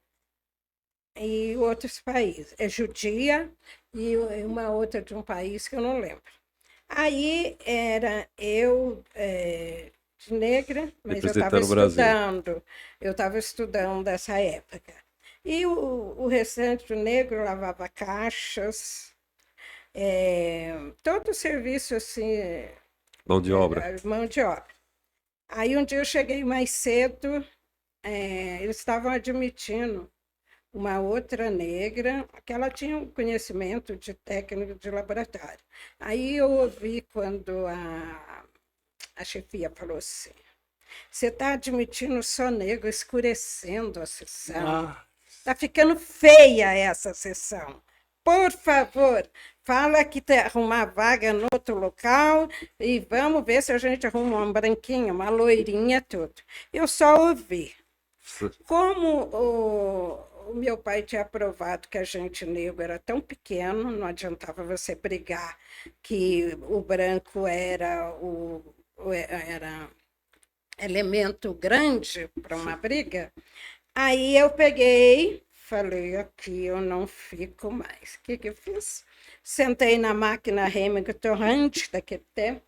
e outros países. Judia e uma outra de um país que eu não lembro. Aí era eu de negra, mas eu estava estudando essa época. E o restante do negro lavava caixas, todo o serviço assim... Mão de obra. Mão de obra. Aí um dia eu cheguei mais cedo, eles estavam admitindo uma outra negra, que ela tinha um conhecimento de técnico de laboratório. Aí eu ouvi quando a chefia falou assim, você está admitindo só negro, escurecendo a sessão. Está ficando feia essa sessão. Por favor, fala que arrumar vaga no outro local e vamos ver se a gente arruma uma branquinha, uma loirinha, tudo. Eu só ouvi. Como o meu pai tinha aprovado que a gente negro era tão pequeno, não adiantava você brigar que o branco era elemento grande para uma briga. Aí eu peguei, falei, aqui eu não fico mais. O que eu fiz? Sentei na máquina Remington Rand daquele tempo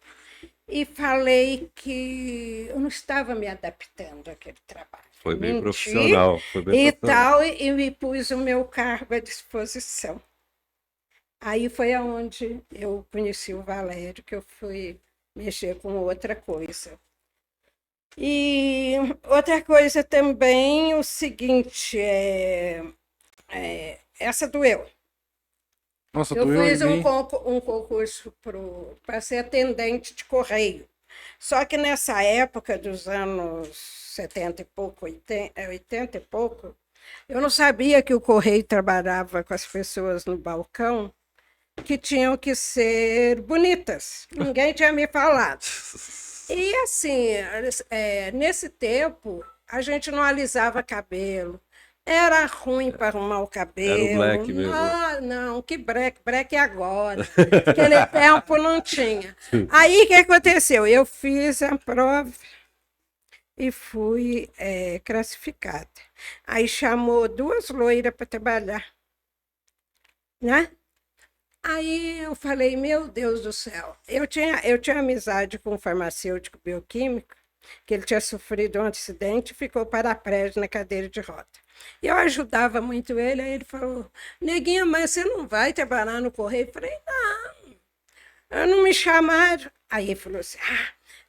e falei que eu não estava me adaptando àquele trabalho. Foi bem profissional. Foi bem e tal, e me pus o meu cargo à disposição. Aí foi aonde eu conheci o Valério, que eu fui mexer com outra coisa. E outra coisa também, o seguinte, essa doeu. Nossa, eu fiz um concurso para ser atendente de correio. Só que nessa época dos anos 70 e pouco, 80 e pouco, eu não sabia que o correio trabalhava com as pessoas no balcão que tinham que ser bonitas. Ninguém tinha me falado. E assim, nesse tempo, a gente não alisava cabelo. Era ruim para arrumar o cabelo. Era o black mesmo. Não, que black? Black agora. Naquele tempo não tinha. Aí o que aconteceu? Eu fiz a prova e fui classificada. Aí chamou 2 loiras para trabalhar, né? Aí eu falei, meu Deus do céu. Eu tinha amizade com um farmacêutico bioquímico, que ele tinha sofrido um acidente e ficou paraplégico na cadeira de roda. Eu ajudava muito ele, aí ele falou, neguinha, mas você não vai trabalhar no correio? Eu falei, não me chamaram. Aí ele falou assim,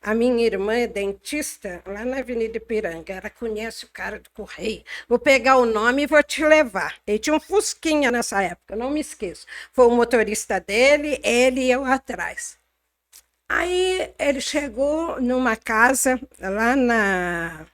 a minha irmã é dentista lá na Avenida Ipiranga, ela conhece o cara do correio, vou pegar o nome e vou te levar. Ele tinha um Fusquinha nessa época, não me esqueço. Foi o motorista dele, ele e eu atrás. Aí ele chegou numa casa lá na...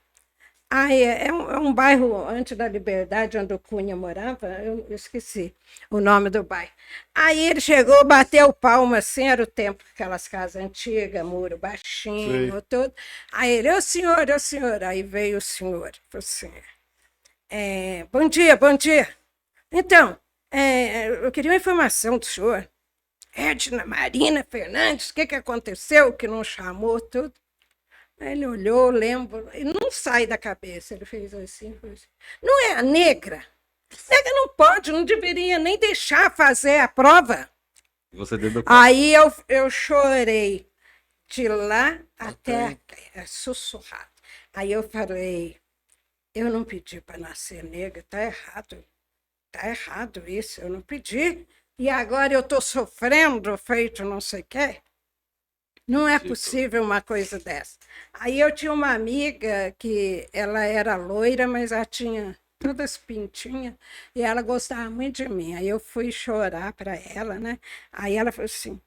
é um bairro antes da Liberdade, onde o Cunha morava, eu esqueci o nome do bairro. Aí ele chegou, bateu palma, assim, era o tempo, aquelas casas antigas, muro baixinho, tudo. Aí ele, ô senhor, aí veio o senhor, falou assim, bom dia. Então, eu queria uma informação do senhor. Edna Marina Fernandes, o que aconteceu, que não chamou, tudo. Ele olhou, lembro, e não sai da cabeça. Ele fez assim. Não é a negra? Negra não pode, não deveria nem deixar fazer a prova. Você dentro do... Aí eu chorei de lá até sussurrado. Aí eu falei, eu não pedi para nascer negra, tá errado isso, eu não pedi. E agora eu estou sofrendo, feito não sei o quê. Não é possível uma coisa dessa. Aí eu tinha uma amiga que ela era loira, mas ela tinha todas pintinhas, e ela gostava muito de mim. Aí eu fui chorar para ela, né? Aí ela falou assim,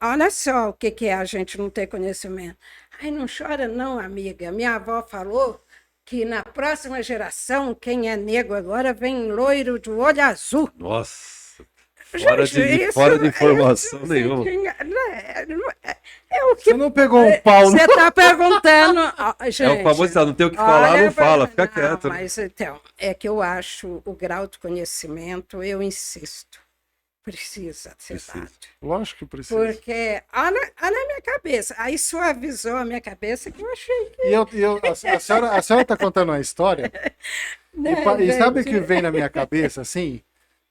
olha só o que é a gente não ter conhecimento. Aí não chora não, amiga. Minha avó falou que na próxima geração, quem é negro agora, vem loiro de olho azul. Nossa! Fora de informação nenhuma. Você não pegou um pau, Você está perguntando. Gente, o famoso, não tem o que falar, não fala, fica quieto. Mas então, é que eu acho o grau de conhecimento, eu insisto, precisa ser dado. Lógico que precisa. Porque, olha na minha cabeça, aí suavizou a minha cabeça que eu achei que... A senhora está contando uma história, e sabe o que vem na minha cabeça, assim?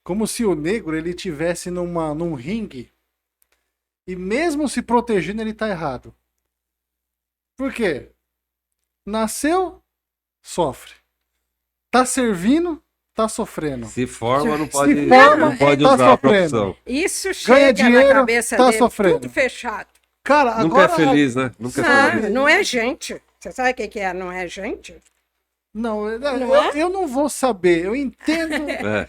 Como se o negro ele tivesse num ringue e mesmo se protegendo ele tá errado. Por quê? Nasceu, sofre. Tá servindo, tá sofrendo. Se forma, não pode usar tá a profissão. Isso chega dinheiro, na cabeça tá dele, sofrendo. Tudo fechado. Cara, nunca agora... é feliz, né? Nunca é feliz. Não é gente. Você sabe o que é não é gente? Não, eu não vou saber, eu entendo,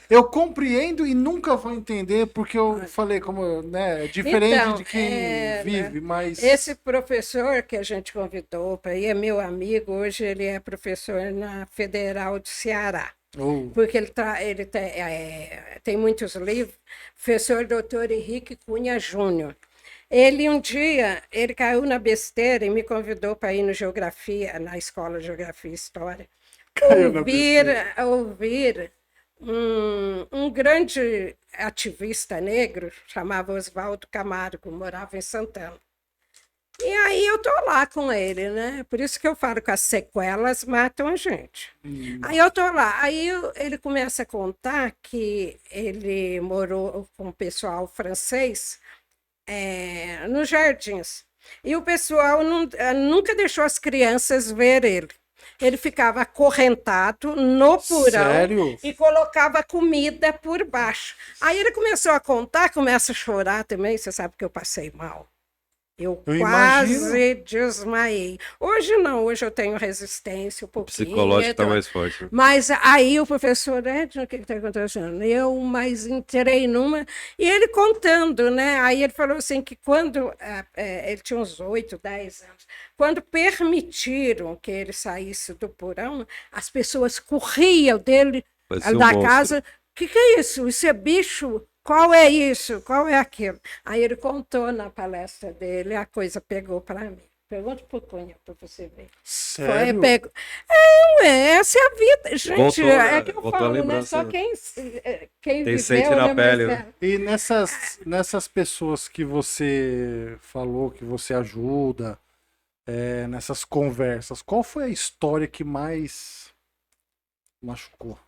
eu compreendo e nunca vou entender, porque eu falei como, né, diferente então, de quem vive, mas... Esse professor que a gente convidou para ir é meu amigo, hoje ele é professor na Federal de Ceará, porque ele tem muitos livros, professor Dr. Henrique Cunha Júnior. Ele um dia, ele caiu na besteira e me convidou para ir no Geografia, na Escola de Geografia e História, ouvir um grande ativista negro, chamava Oswaldo Camargo, morava em Santana. E aí eu tô lá com ele, né? Por isso que eu falo que as sequelas matam a gente. Aí eu tô lá, ele começa a contar que ele morou com o pessoal francês nos jardins. E o pessoal nunca deixou as crianças ver ele. Ele ficava acorrentado no porão. Sério? E colocava comida por baixo. Aí ele começou a contar, começa a chorar também. Você sabe que eu passei mal. Eu quase desmaiei. Hoje não, hoje eu tenho resistência um pouquinho. O psicológico está mais forte. Mas aí o professor, Edna, o que está acontecendo? Eu mais entrei numa... E ele contando, né? Aí ele falou assim que quando... ele tinha uns 8, 10 anos. Quando permitiram que ele saísse do porão, as pessoas corriam dele da casa. O que é isso? Isso é bicho? Qual é isso? Qual é aquilo? Aí ele contou na palestra dele, a coisa pegou para mim. Pergunta pro Cunha para você ver. Sério? Essa é a vida. Gente, voltou, é que eu falo, né? Só quem viveu, sente na pele, né? E nessas pessoas que você falou, que você ajuda, nessas conversas, qual foi a história que mais machucou?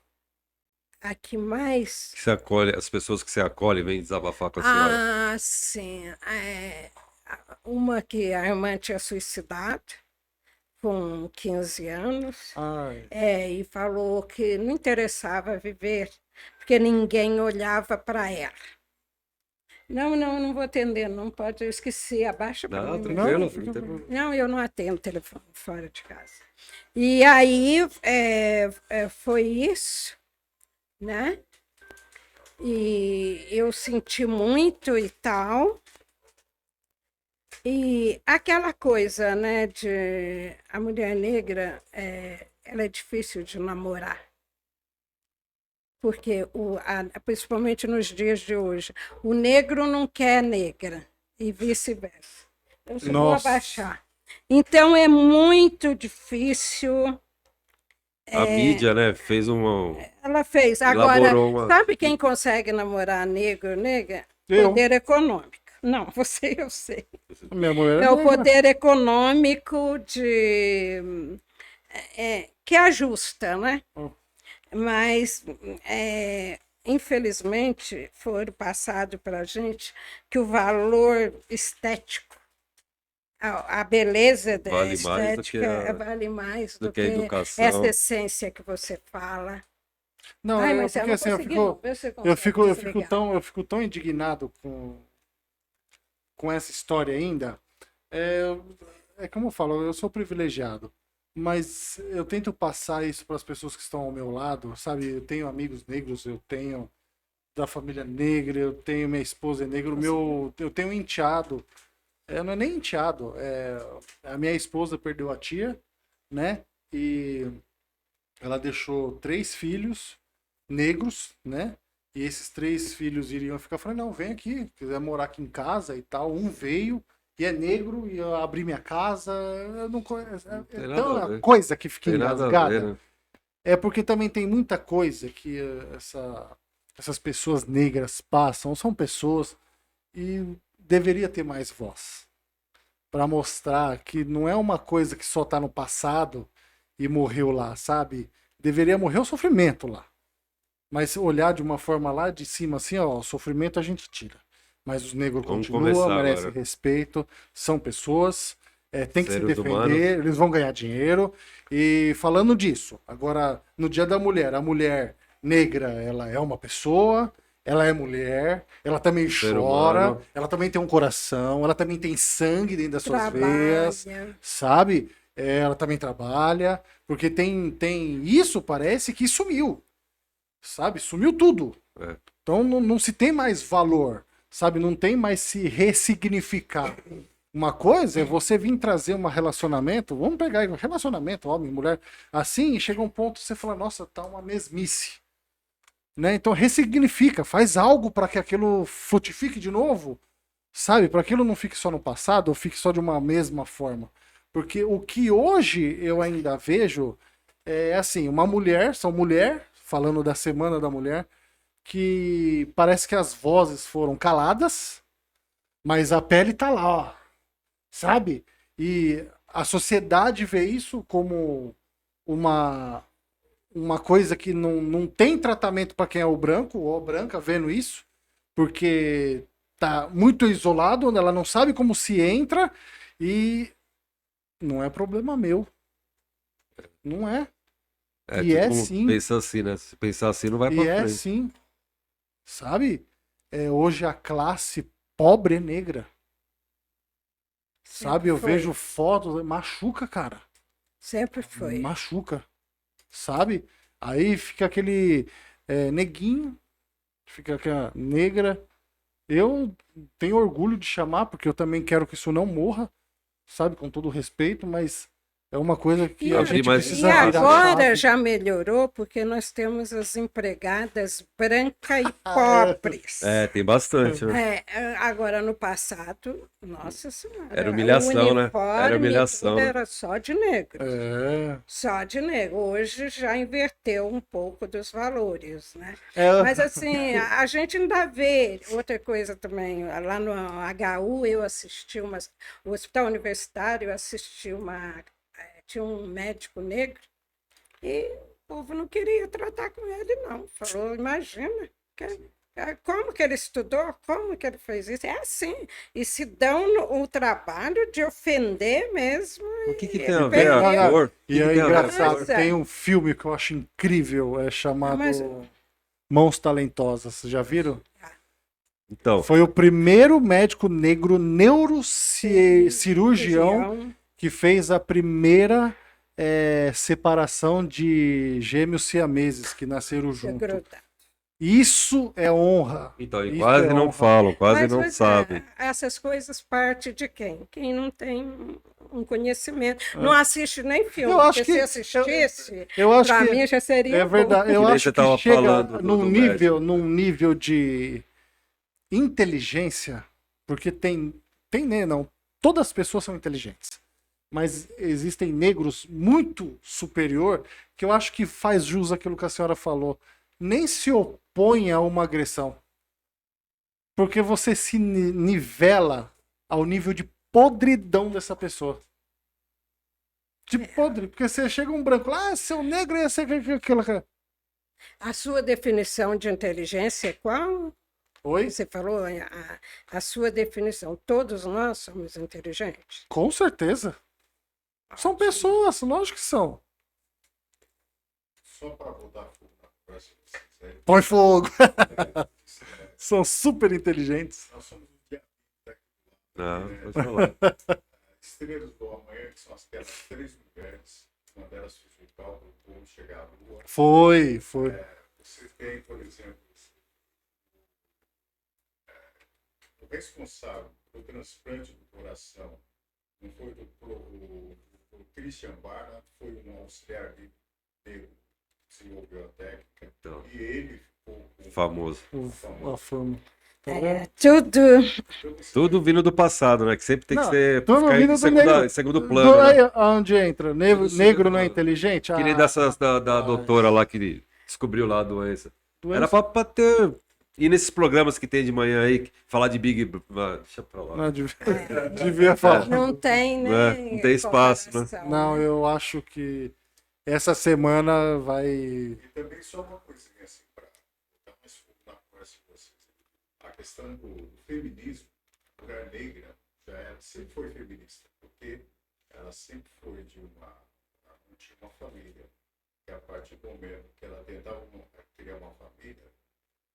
A que mais? Que você acolhe, as pessoas que você acolhe vêm desabafar com a senhora. Ah, sim. Uma que a irmã tinha suicidado com 15 anos. E falou que não interessava viver, porque ninguém olhava para ela. Não vou atender, não pode, eu esqueci, abaixa para mim. Não, eu não atendo telefone fora de casa. E aí foi isso, né? E eu senti muito e tal. E aquela coisa, né, de a mulher negra, ela é difícil de namorar. Porque, principalmente nos dias de hoje, o negro não quer negra e vice-versa. Eu só vou abaixar. Então, é muito difícil. A mídia, né, fez uma... Ela fez. Agora, sabe quem consegue namorar negro ou negra? Poder econômico. Não, você eu sei. Minha mulher é o poder econômico que ajusta, né? Mas, infelizmente, foi passado para a gente que o valor estético, a beleza da estética vale mais do que a educação. Essa essência que você fala. Não, mas porque assim, eu fico tão indignado com essa história ainda. Como eu falo, eu sou privilegiado, mas eu tento passar isso para as pessoas que estão ao meu lado, sabe? Eu tenho amigos negros, eu tenho da família negra, eu tenho minha esposa é negra, eu tenho um enteado, não é nem enteado, a minha esposa perdeu a tia, né? E ela deixou 3 filhos negros, né? E esses 3 filhos iriam ficar falando, não, vem aqui, quiser morar aqui em casa e tal. Um veio e é negro e eu abri minha casa. Eu não conheço. Então, coisa que fica engasgada. Né? É porque também tem muita coisa que essas pessoas negras passam. São pessoas e deveria ter mais voz. Para mostrar que não é uma coisa que só tá no passado e morreu lá, sabe? Deveria morrer o sofrimento lá. Mas olhar de uma forma lá de cima, assim, ó, o sofrimento a gente tira. Mas os negros continuam, merecem respeito, são pessoas, tem que se defender, eles vão ganhar dinheiro. E falando disso, agora, no Dia da Mulher, a mulher negra, ela é uma pessoa, ela é mulher, ela também chora, ela também tem um coração, ela também tem sangue dentro das suas veias, sabe? Ela também trabalha, porque tem isso, parece que sumiu. Sabe? Sumiu tudo. Então não se tem mais valor, sabe? Não tem mais se ressignificar. Uma coisa é você vir trazer um relacionamento, vamos pegar relacionamento, homem, mulher, assim, e chega um ponto que você fala, nossa, tá uma mesmice. Né? Então ressignifica, faz algo para que aquilo frutifique de novo, sabe? Para que aquilo não fique só no passado, ou fique só de uma mesma forma. Porque o que hoje eu ainda vejo é assim, uma mulher, falando da Semana da Mulher, que parece que as vozes foram caladas, mas a pele tá lá, ó. sabe? E a sociedade vê isso como uma coisa que não tem tratamento para quem é o branco ou a branca vendo isso, porque tá muito isolado, ela não sabe como se entra e não é problema meu. Não é. E tipo, é sim. pensa assim, né? Se pensar assim, não vai pra E é frente. sim. Sabe? Hoje a classe pobre é negra. Sabe? Eu vejo fotos, machuca, cara. Sempre foi. Machuca. Sabe? Aí fica aquele neguinho, fica aquela negra. Eu tenho orgulho de chamar, porque eu também quero que isso não morra, sabe? Com todo respeito, mas é uma coisa que a gente precisa virar. E agora já melhorou, porque nós temos as empregadas brancas e pobres. Tem bastante, né? Agora, no passado, nossa senhora. Era humilhação, né? Era humilhação. Era só de negro. Só de negro. Hoje já inverteu um pouco dos valores, né? Mas, assim, a gente ainda vê outra coisa também. Lá no HU, eu assisti o Hospital Universitário, eu assisti tinha um médico negro e o povo não queria tratar com ele, não. Falou, imagina, como que ele estudou, como que ele fez isso? É assim. E se dão o trabalho de ofender mesmo. O que tem a ver a cor? E é engraçado, tem um filme que eu acho incrível, chamado Mãos Talentosas. Vocês já viram? Então. Foi o primeiro médico negro neurocirurgião que fez a primeira separação de gêmeos siameses que nasceram juntos. Isso é honra. Então, e quase não falam, quase não sabem. Essas coisas partem de quem? Quem não tem um conhecimento. Não assiste nem filme, porque se assistisse, para mim já seria. É verdade. Eu acho que chega num nível de inteligência, porque todas as pessoas são inteligentes. Mas existem negros muito superior que eu acho que faz jus àquilo que a senhora falou. Nem se opõe a uma agressão. Porque você se nivela ao nível de podridão dessa pessoa. De podre. Porque você chega um branco lá, seu negro ia ser aquilo. A sua definição de inteligência é qual? Oi? Você falou a sua definição. Todos nós somos inteligentes? Com certeza. São pessoas, lógico que são. Só para botar fogo na conversa de vocês aí. Põe fogo! São super inteligentes. Nós somos o dia pode falar. Estrelas do Amanhã, que são aquelas 3 mulheres, uma delas fez o cálculo, como chegar à Lua. Foi. Você tem, por exemplo, o responsável pelo transplante do coração não foi o Christian Barnett, foi um auxiliar dele que desenvolveu a técnica, então, e ele ficou famoso. A fama. Tudo vindo do passado, né? Que sempre tem que ser em segundo plano. Né? Onde entra? Negro não é inteligente? Que nem da doutora lá que descobriu lá a doença. Era pra ter. E nesses programas que tem de manhã aí, falar de Big Brother. Deixa pra lá. Não, devia falar. Não tem, né? Não tem espaço, né? Não, eu acho que essa semana vai. E também só uma coisinha assim, para botar mais fogo na conversa de vocês. A questão do feminismo, a mulher negra sempre foi feminista, porque ela sempre foi não tinha uma família. E a partir do momento que ela tentava criar uma família,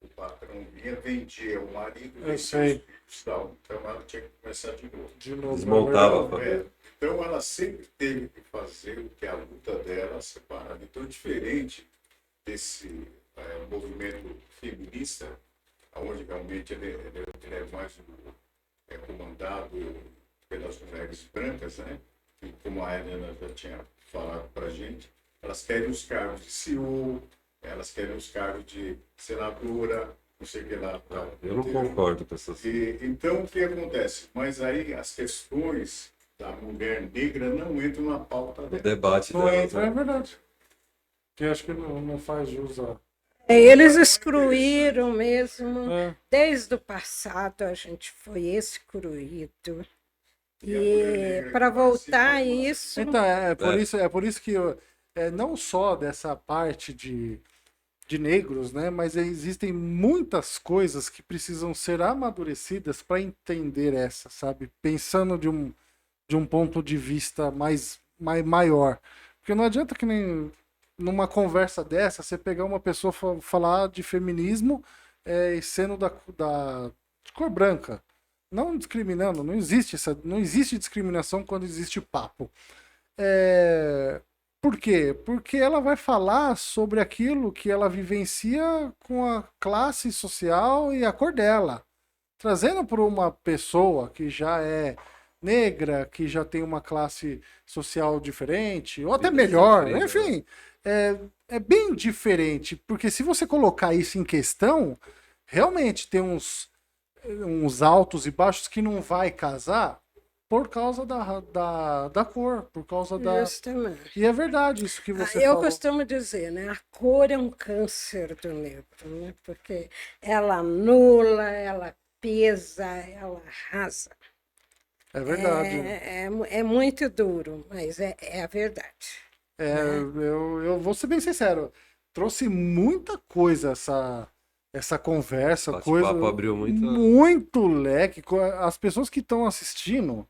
o patrão vinha, vendia o marido, vendia os filhos, tal. Então ela tinha que começar de novo. Desmontava a família. Então ela sempre teve que fazer o que a luta dela separava. Então, diferente desse movimento feminista, onde realmente ele é mais comandado pelas mulheres brancas, né? E como a Helena já tinha falado para a gente, elas querem os cargos de CEO, elas querem os cargos de senadora, não sei o que lá. Tal. Eu não concordo com essas coisas. Então, o que acontece? Mas aí as questões da mulher negra não entram na pauta dela. O debate não dela. Entra, é verdade. Que acho que não faz jus a... Eles excluíram mesmo. Desde o passado a gente foi excluído. E para voltar a isso... Então, é por isso que não só dessa parte de negros, né? Mas existem muitas coisas que precisam ser amadurecidas para entender essa, sabe? Pensando de um ponto de vista maior. Porque não adianta que nem numa conversa dessa você pegar uma pessoa falar de feminismo sendo de cor branca. Não discriminando, não existe discriminação quando existe papo. Por quê? Porque ela vai falar sobre aquilo que ela vivencia com a classe social e a cor dela. Trazendo para uma pessoa que já é negra, que já tem uma classe social diferente, ou até melhor, enfim, é bem diferente. Porque se você colocar isso em questão, realmente tem uns altos e baixos que não vai casar, por causa da cor, por causa da... Justamente. E é verdade isso que você falou. Eu costumo dizer, né? A cor é um câncer do negro, né? Porque ela anula, ela pesa, ela arrasa. É verdade. É muito duro, mas é a verdade. Né? Eu vou ser bem sincero, trouxe muita coisa essa conversa, coisa abriu muito leque. As pessoas que estão assistindo,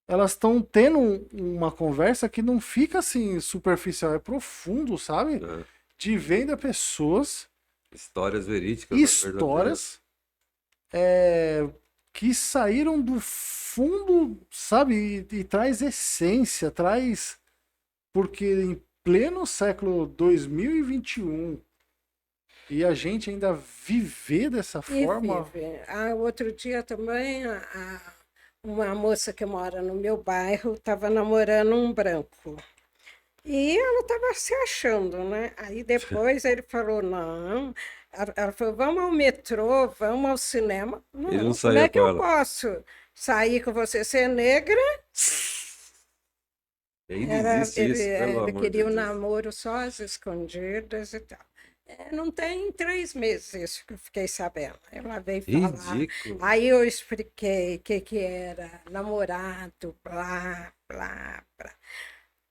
elas estão tendo uma conversa que não fica assim superficial, é profundo, sabe? De venda pessoas, histórias verídicas, histórias que saíram do fundo, sabe? E traz essência, porque em pleno século 2021 e a gente ainda viver dessa forma. Outro dia também uma moça que mora no meu bairro estava namorando um branco. E ela estava se achando, né? Aí depois ele falou, não. Ela falou, vamos ao metrô, vamos ao cinema. Não, como é que eu posso sair com você? Você é negra? Ele queria um namoro só às escondidas e tal. Não tem 3 meses isso que eu fiquei sabendo. Ela veio falar. Aí eu expliquei o que era namorado, blá, blá, blá.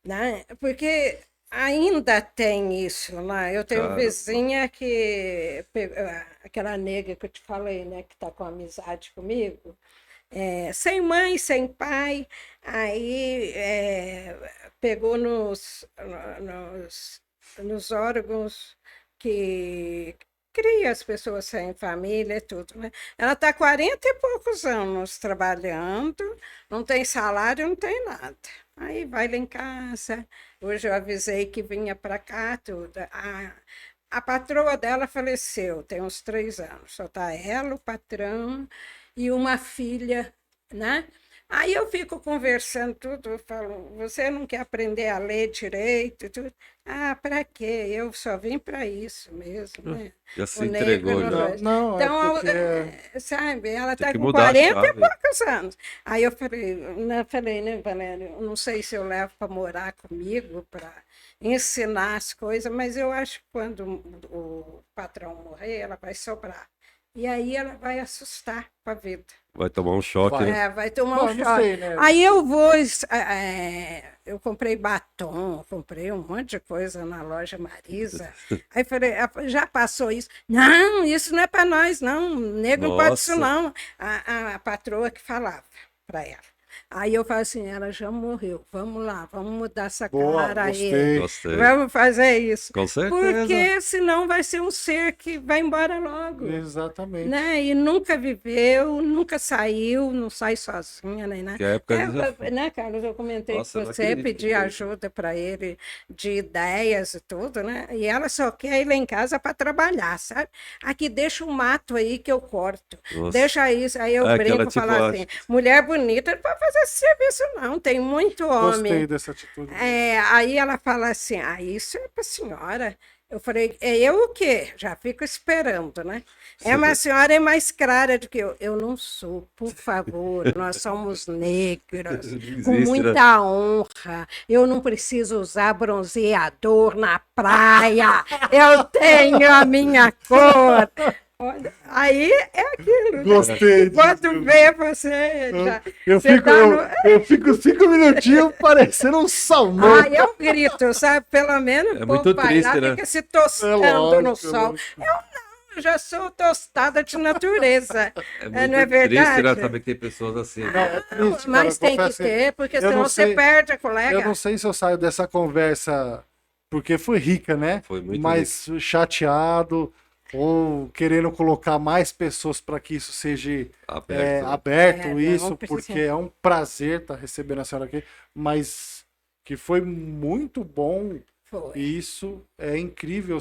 Né? Porque ainda tem isso, né? Eu tenho vizinha que... Aquela negra que eu te falei, né? Que está com amizade comigo. Sem mãe, sem pai. Aí pegou nos órgãos que cria as pessoas sem família e tudo, né? Ela está há 40 e poucos anos trabalhando, não tem salário, não tem nada. Aí vai lá em casa, hoje eu avisei que vinha para cá, tudo. A patroa dela faleceu, tem uns 3 anos, só está ela, o patrão e uma filha, né? Aí eu fico conversando tudo, eu falo, você não quer aprender a ler direito? Tudo? Para quê? Eu só vim para isso mesmo, né? Já se entregou, já. Não, então, sabe, ela está com 40 e poucos anos. Aí eu falei, né, Valério, eu não sei se eu levo para morar comigo, para ensinar as coisas, mas eu acho que quando o patrão morrer, ela vai sobrar. E aí ela vai assustar com a vida. Vai tomar um choque, né? Vai tomar um choque. Sei, né? Aí eu vou... eu comprei batom, comprei um monte de coisa na loja Marisa. Aí falei, já passou isso? Não, isso não é para nós, não. Negro não pode isso, não. A patroa que falava para ela. Aí eu falo assim, ela já morreu, vamos lá, vamos mudar essa cara aí. Gostei. Vamos fazer isso. Com certeza. Porque senão vai ser um ser que vai embora logo. Exatamente. Né? E nunca viveu, nunca saiu, não sai sozinha, nem nada. Que época né, Carlos? Eu comentei com você, pedi ajuda para ele de ideias e tudo, né? E ela só quer ir lá em casa para trabalhar, sabe? Aqui deixa um mato aí que eu corto. Nossa. Deixa isso. Aí eu brinco e falo assim, mulher bonita não pode fazer esse serviço não, tem muito homem. Gostei dessa atitude. Aí ela fala assim, isso é para a senhora. Eu falei, eu o quê? Já fico esperando, né? Mas a senhora é mais clara do que eu. Eu não sou, por favor, nós somos negras, com muita honra. Eu não preciso usar bronzeador na praia, eu tenho a minha cor. Olha, aí é aquilo. Gostei. Quando vê você. Já, eu fico 5 minutinhos parecendo um salmão. Ah, eu grito, sabe? Pelo menos o povo vai lá, né? Fica se tostando no sol. Eu já sou tostada de natureza. Não é verdade? Triste, né? Saber que tem pessoas assim. Triste, mas tem que ter, porque senão você perde a colega. Eu não sei se eu saio dessa conversa porque foi rica, né? Foi muito mas rica. Chateado ou querendo colocar mais pessoas para que isso seja aberto isso, porque é um prazer estar recebendo a senhora aqui, mas que foi muito bom. Foi. Isso é incrível.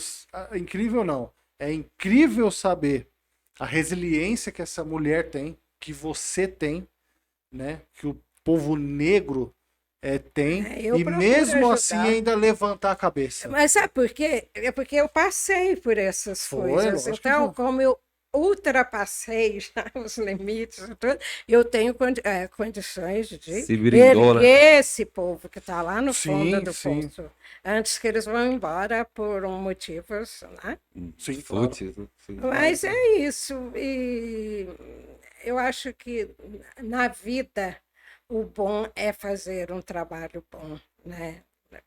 Incrível não. É incrível saber a resiliência que essa mulher tem, que você tem, né? Que o povo negro tem, e mesmo assim ainda levantar a cabeça. Mas sabe por quê? É porque eu passei por essas coisas. Então, como eu ultrapassei já os limites e tudo, eu tenho condições de erguer esse povo que está lá no fundo do poço, antes que eles vão embora por motivos, né? Sim, claro. Mas é isso. E eu acho que na vida o bom é fazer um trabalho bom, né?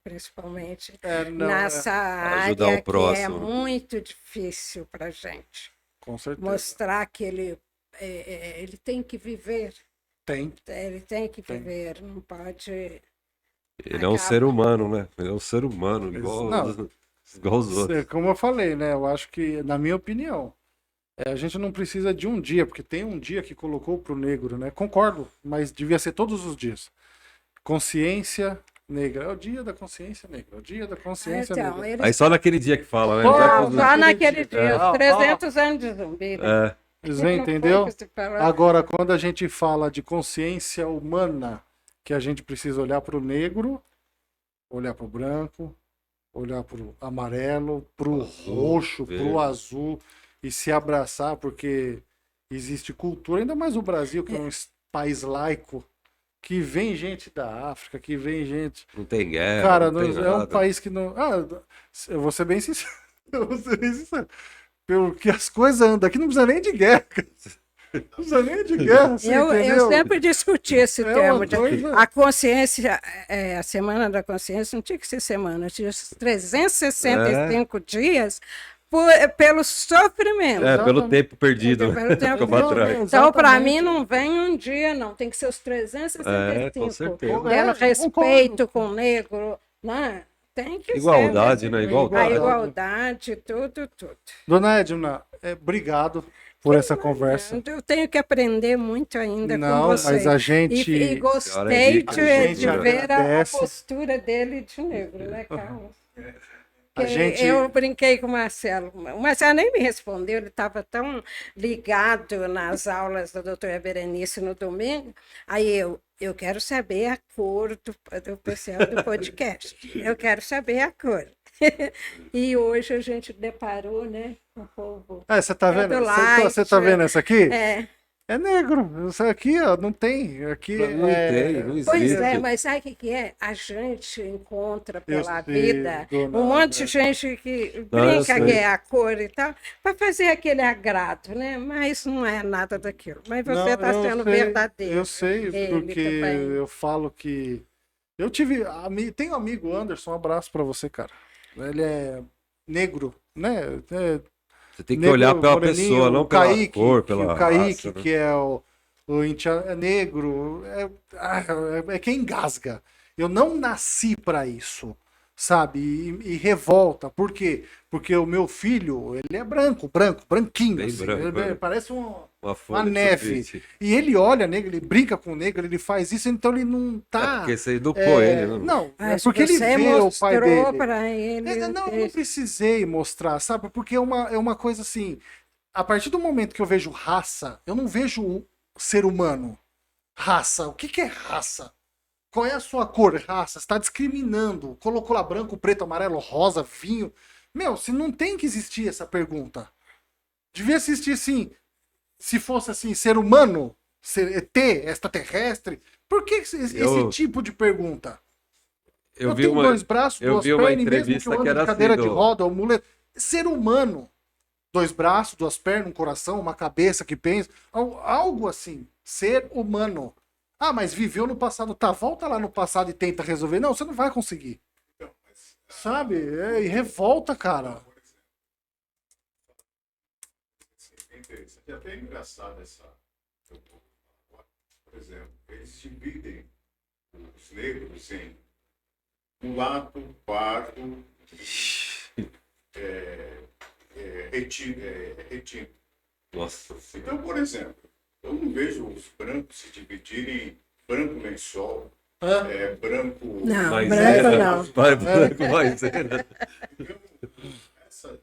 Principalmente nessa área que é muito difícil para a gente. Com certeza. Mostrar que ele tem que viver. Ele tem que viver, não pode... Ele é um ser humano, né? Ele é um ser humano, igual os outros. Como eu falei, né? Eu acho que, na minha opinião, a gente não precisa de um dia, porque tem um dia que colocou pro negro, né? Concordo, mas devia ser todos os dias. Consciência negra. É o dia da consciência negra. É o dia da consciência negra. Aí só naquele dia que fala, né? Só naquele dia. 300 anos de zumbi. Né? Você entendeu? Agora, quando a gente fala de consciência humana, que a gente precisa olhar pro negro, olhar pro branco, olhar pro amarelo, pro roxo, pro azul e se abraçar, porque existe cultura, ainda mais no Brasil, que é um país laico, que vem gente da África, que vem gente... Não tem guerra, cara, não tem nada. Um país que não... eu vou ser bem sincero. Pelo que as coisas andam aqui, não precisa nem de guerra. Não precisa nem de guerra, eu sempre discuti esse tema. A consciência, a Semana da Consciência, não tinha que ser semana, tinha 365 dias... pelo sofrimento. Pelo tempo perdido. Pelo tempo perdido. Então, para mim, não vem um dia, não. Tem que ser os 365. Com certeza. Pelo respeito com o negro, né? Tem que igualdade, ser. Né? Igualdade. A igualdade, tudo. Dona Edna, obrigado por essa conversa. Eu tenho que aprender muito ainda com você. Mas a gente... E gostei de ver a postura dele de negro, né, Carlos? Eu brinquei com o Marcelo. O Marcelo nem me respondeu, ele estava tão ligado nas aulas da doutora Berenice no domingo. Aí eu quero saber a cor do pessoal do podcast. Eu quero saber a cor. E hoje a gente deparou, né, com o povo. Você está vendo? Você está vendo essa aqui? É negro. Isso aqui, ó, não tem. Aqui não tem, não existe. Pois mas sabe o que é? A gente encontra pela vida um monte de gente que brinca que é a cor e tal, para fazer aquele agrado, né? Mas não é nada daquilo. Mas você está sendo verdadeiro. Eu sei, porque eu falo que... Tenho um amigo, Anderson, um abraço para você, cara. Ele é negro, né? Você tem que olhar pela pessoa, não pela cor, pela o Kaique, raça, né? que é o negro, é quem engasga. Eu não nasci para isso, sabe? E revolta. Por quê? Porque o meu filho, ele é branquinho. Assim, ele parece uma neve. E ele olha negro, ele brinca com o negro, ele faz isso, então ele não tá... porque você educou ele, né? Não, porque ele vê o pai dele. Pra ele, não precisei mostrar, sabe? Porque é uma coisa assim... A partir do momento que eu vejo raça, eu não vejo ser humano. Raça, o que é raça? Qual é a sua cor, raça? Você está discriminando. Colocou lá branco, preto, amarelo, rosa, vinho. Se não tem que existir essa pergunta. Devia existir, assim, se fosse assim, ser humano, ser ET, extraterrestre. Por que esse tipo de pergunta? Eu tenho 2 braços, 2 pernas, mesmo que eu ande de cadeira de roda ou muleta. Ser humano. 2 braços, 2 pernas, um coração, uma cabeça que pensa, algo assim, ser humano. Ah, mas viveu no passado, tá, volta lá no passado e tenta resolver. Não, você não vai conseguir. Sabe? E revolta, cara. É interessante. É até engraçado essa. Por exemplo, eles dividem os negros em mulato, pardo, retinto. Nossa. Então, por exemplo, eu não vejo os brancos se dividirem em branco lençol, branco... Não, maisena, branco não. branco maisena. Então, essa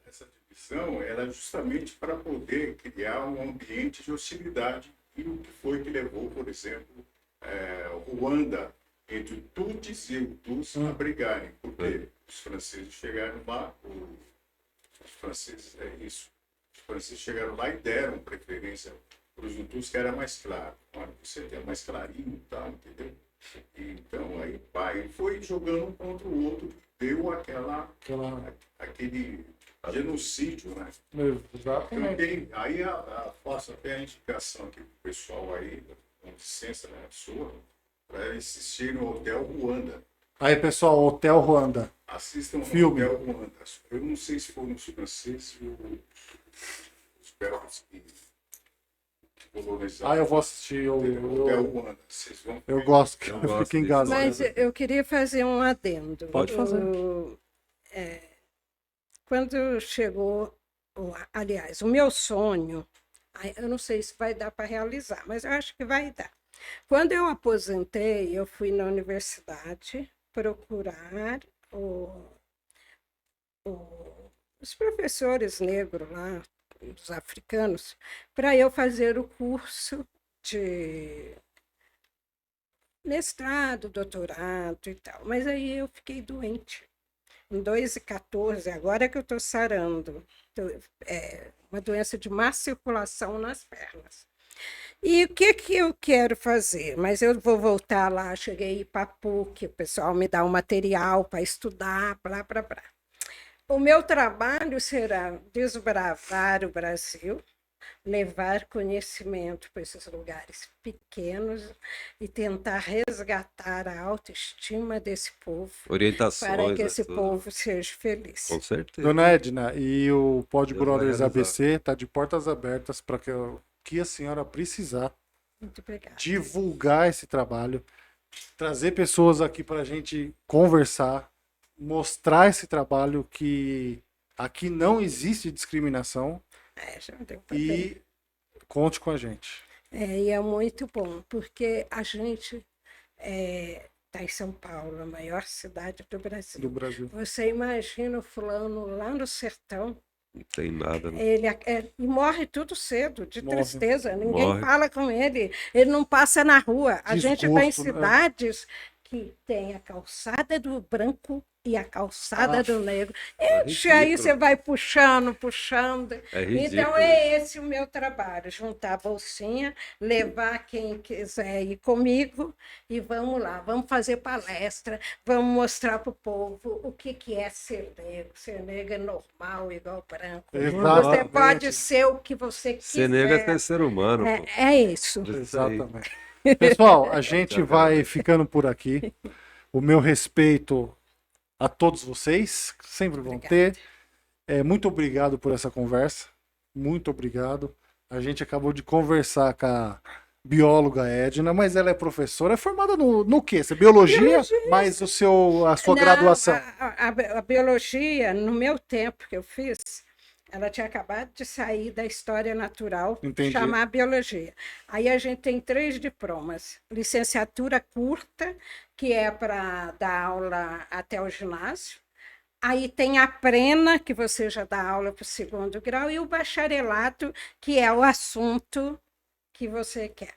divisão ela é justamente para poder criar um ambiente de hostilidade. E o que foi que levou, por exemplo, Ruanda, entre Tutsis e Hutus a brigarem. Porque os franceses chegaram lá, os franceses chegaram lá e deram preferência para os Hutus, que era mais claro. Olha, você é mais clarinho e tal, entendeu? Então, aí pai foi jogando um contra o outro, deu aquele genocídio, né? Exatamente. Então, aí faço até a indicação aqui pro pessoal aí, com licença, né, sua, para eles assistirem o Hotel Ruanda. Aí, pessoal, Hotel Ruanda. Assistam o Filme. Hotel Ruanda. Eu não sei se foram os franceses ou os belgas que colonizaram. Eu vou assistir. Hotel Ruanda. Vocês vão Eu gosto que Eu eu gosto fique em disso. casa. Mas eu queria fazer um adendo. Pode fazer. Quando chegou, aliás, o meu sonho, eu não sei se vai dar para realizar, mas eu acho que vai dar. Quando eu aposentei, eu fui na universidade procurar os professores negros lá, os africanos, para eu fazer o curso de mestrado, doutorado e tal. Mas aí eu fiquei doente. Em 2014, agora que eu estou sarando, uma doença de má circulação nas pernas. E o que eu quero fazer? Mas eu vou voltar lá, cheguei para a PUC, o pessoal me dá um material para estudar, blá, blá, blá. O meu trabalho será desbravar o Brasil, levar conhecimento para esses lugares pequenos e tentar resgatar a autoestima desse povo, Orientações, para que esse tudo. povo seja feliz. Com certeza. Dona Edna, e o Pod Deus Brothers vai realizar. ABC está de portas abertas para que a senhora precisar Muito obrigada. divulgar esse trabalho, trazer pessoas aqui para a gente conversar, mostrar esse trabalho que aqui não existe discriminação Já deu pra ver. e conte com a gente. E é muito bom, porque a gente está em São Paulo, a maior cidade do Brasil. Do Brasil. Você imagina o fulano lá no sertão, Não tem nada. Né? e morre tudo cedo, de Morre. tristeza, ninguém Morre. fala com ele in passa na rua. A gente está em Desgosto, né? cidades que tem a calçada do branco e a calçada do negro. Ixi, aí ridículo. você vai puxando. É ridículo. Então é esse o meu trabalho, juntar a bolsinha, levar quem quiser ir comigo e vamos lá, vamos fazer palestra, vamos mostrar para o povo o que é ser negro. Ser negro é normal, igual branco. Você Exatamente. pode ser o que você quiser. Ser negro é ser humano. pô. É isso. Isso aí. Exatamente. Pessoal, a gente vai ficando por aqui. O meu respeito a todos vocês, que sempre vão ter. Muito obrigado por essa conversa. Muito obrigado. A gente acabou de conversar com a bióloga Edna, mas ela é professora. É formada no quê? Você é biologia? Mas a sua graduação? A biologia, no meu tempo que eu fiz, ela tinha acabado de sair da história natural, Entendi. chamar biologia. Aí a gente tem 3 diplomas. Licenciatura curta, que é para dar aula até o ginásio. Aí tem a plena, que você já dá aula para o 2º grau, e o bacharelato, que é o assunto que você quer.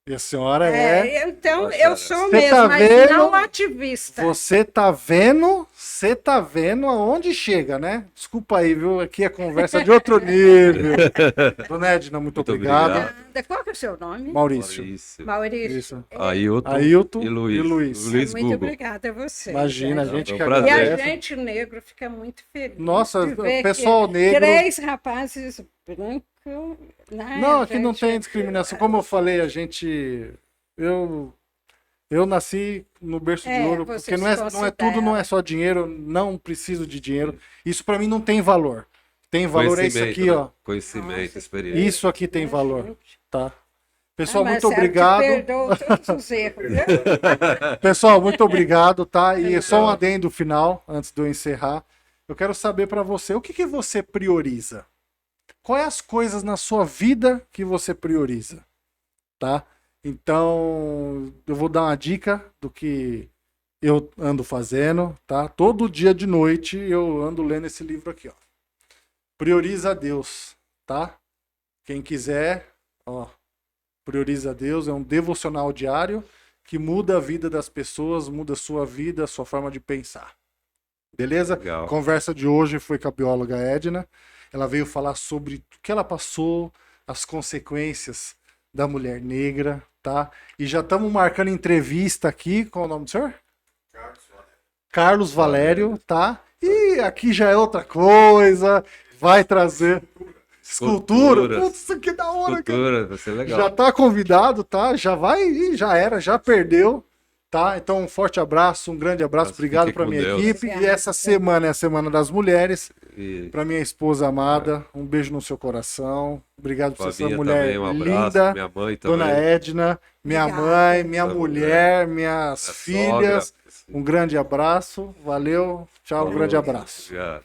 E a senhora é... Então, Nossa, eu sou você mesmo, tá mas vendo? não ativista. Você tá vendo aonde chega, né? Desculpa aí, viu? Aqui é conversa de outro nível. Dona Edna, muito obrigado. Nada. Qual que é o seu nome? Maurício. Maurício. Isso. Ailton e Luiz. Luiz. Muito obrigada a você. Imagina, a gente que É um prazer. E a agradece. gente negro fica muito feliz. Nossa, de o ver pessoal que negro... 3 rapazes brancos... né, Não, aqui não gente? tem discriminação. Como eu falei, a gente... Eu nasci no berço de ouro, você porque se não é tudo, não é só dinheiro, não preciso de dinheiro. Isso pra mim não tem valor. Tem valor é isso aqui, né? ó. Conhecimento, experiência. Isso aqui tem valor, gente. tá? Pessoal, muito Marcelo, obrigado. te perdoo todos os erros, viu? Pessoal, muito obrigado, tá? E só um adendo final, antes de eu encerrar. Eu quero saber pra você, o que que você prioriza? Quais as coisas na sua vida que você prioriza, tá? Então, eu vou dar uma dica do que eu ando fazendo, tá? Todo dia de noite eu ando lendo esse livro aqui, ó. Prioriza a Deus, tá? Quem quiser, ó, Prioriza a Deus, é um devocional diário que muda a vida das pessoas, muda a sua vida, a sua forma de pensar. Beleza? Legal. A conversa de hoje foi com a bióloga Edna. Ela veio falar sobre o que ela passou, as consequências da mulher negra, tá? E já estamos marcando entrevista aqui. Qual é o nome do senhor? Carlos Valério, tá? E aqui já é outra coisa. Vai trazer escultura. Putz, isso aqui é da hora, Escultura, vai ser legal. já tá convidado, tá? Já vai e já era, já perdeu, tá? Então um forte abraço, um grande abraço, obrigado fique para com minha Deus. equipe. E essa semana é a Semana das Mulheres. E Para minha esposa amada, um beijo no seu coração. Obrigado por ser essa Flavinha mulher também, um abraço. linda. Minha mãe também. Dona Edna, minha Obrigada. mãe, minha Minha mulher, minhas Minha filhas. sogra. Um grande abraço. Valeu. Tchau, um grande abraço. Obrigado.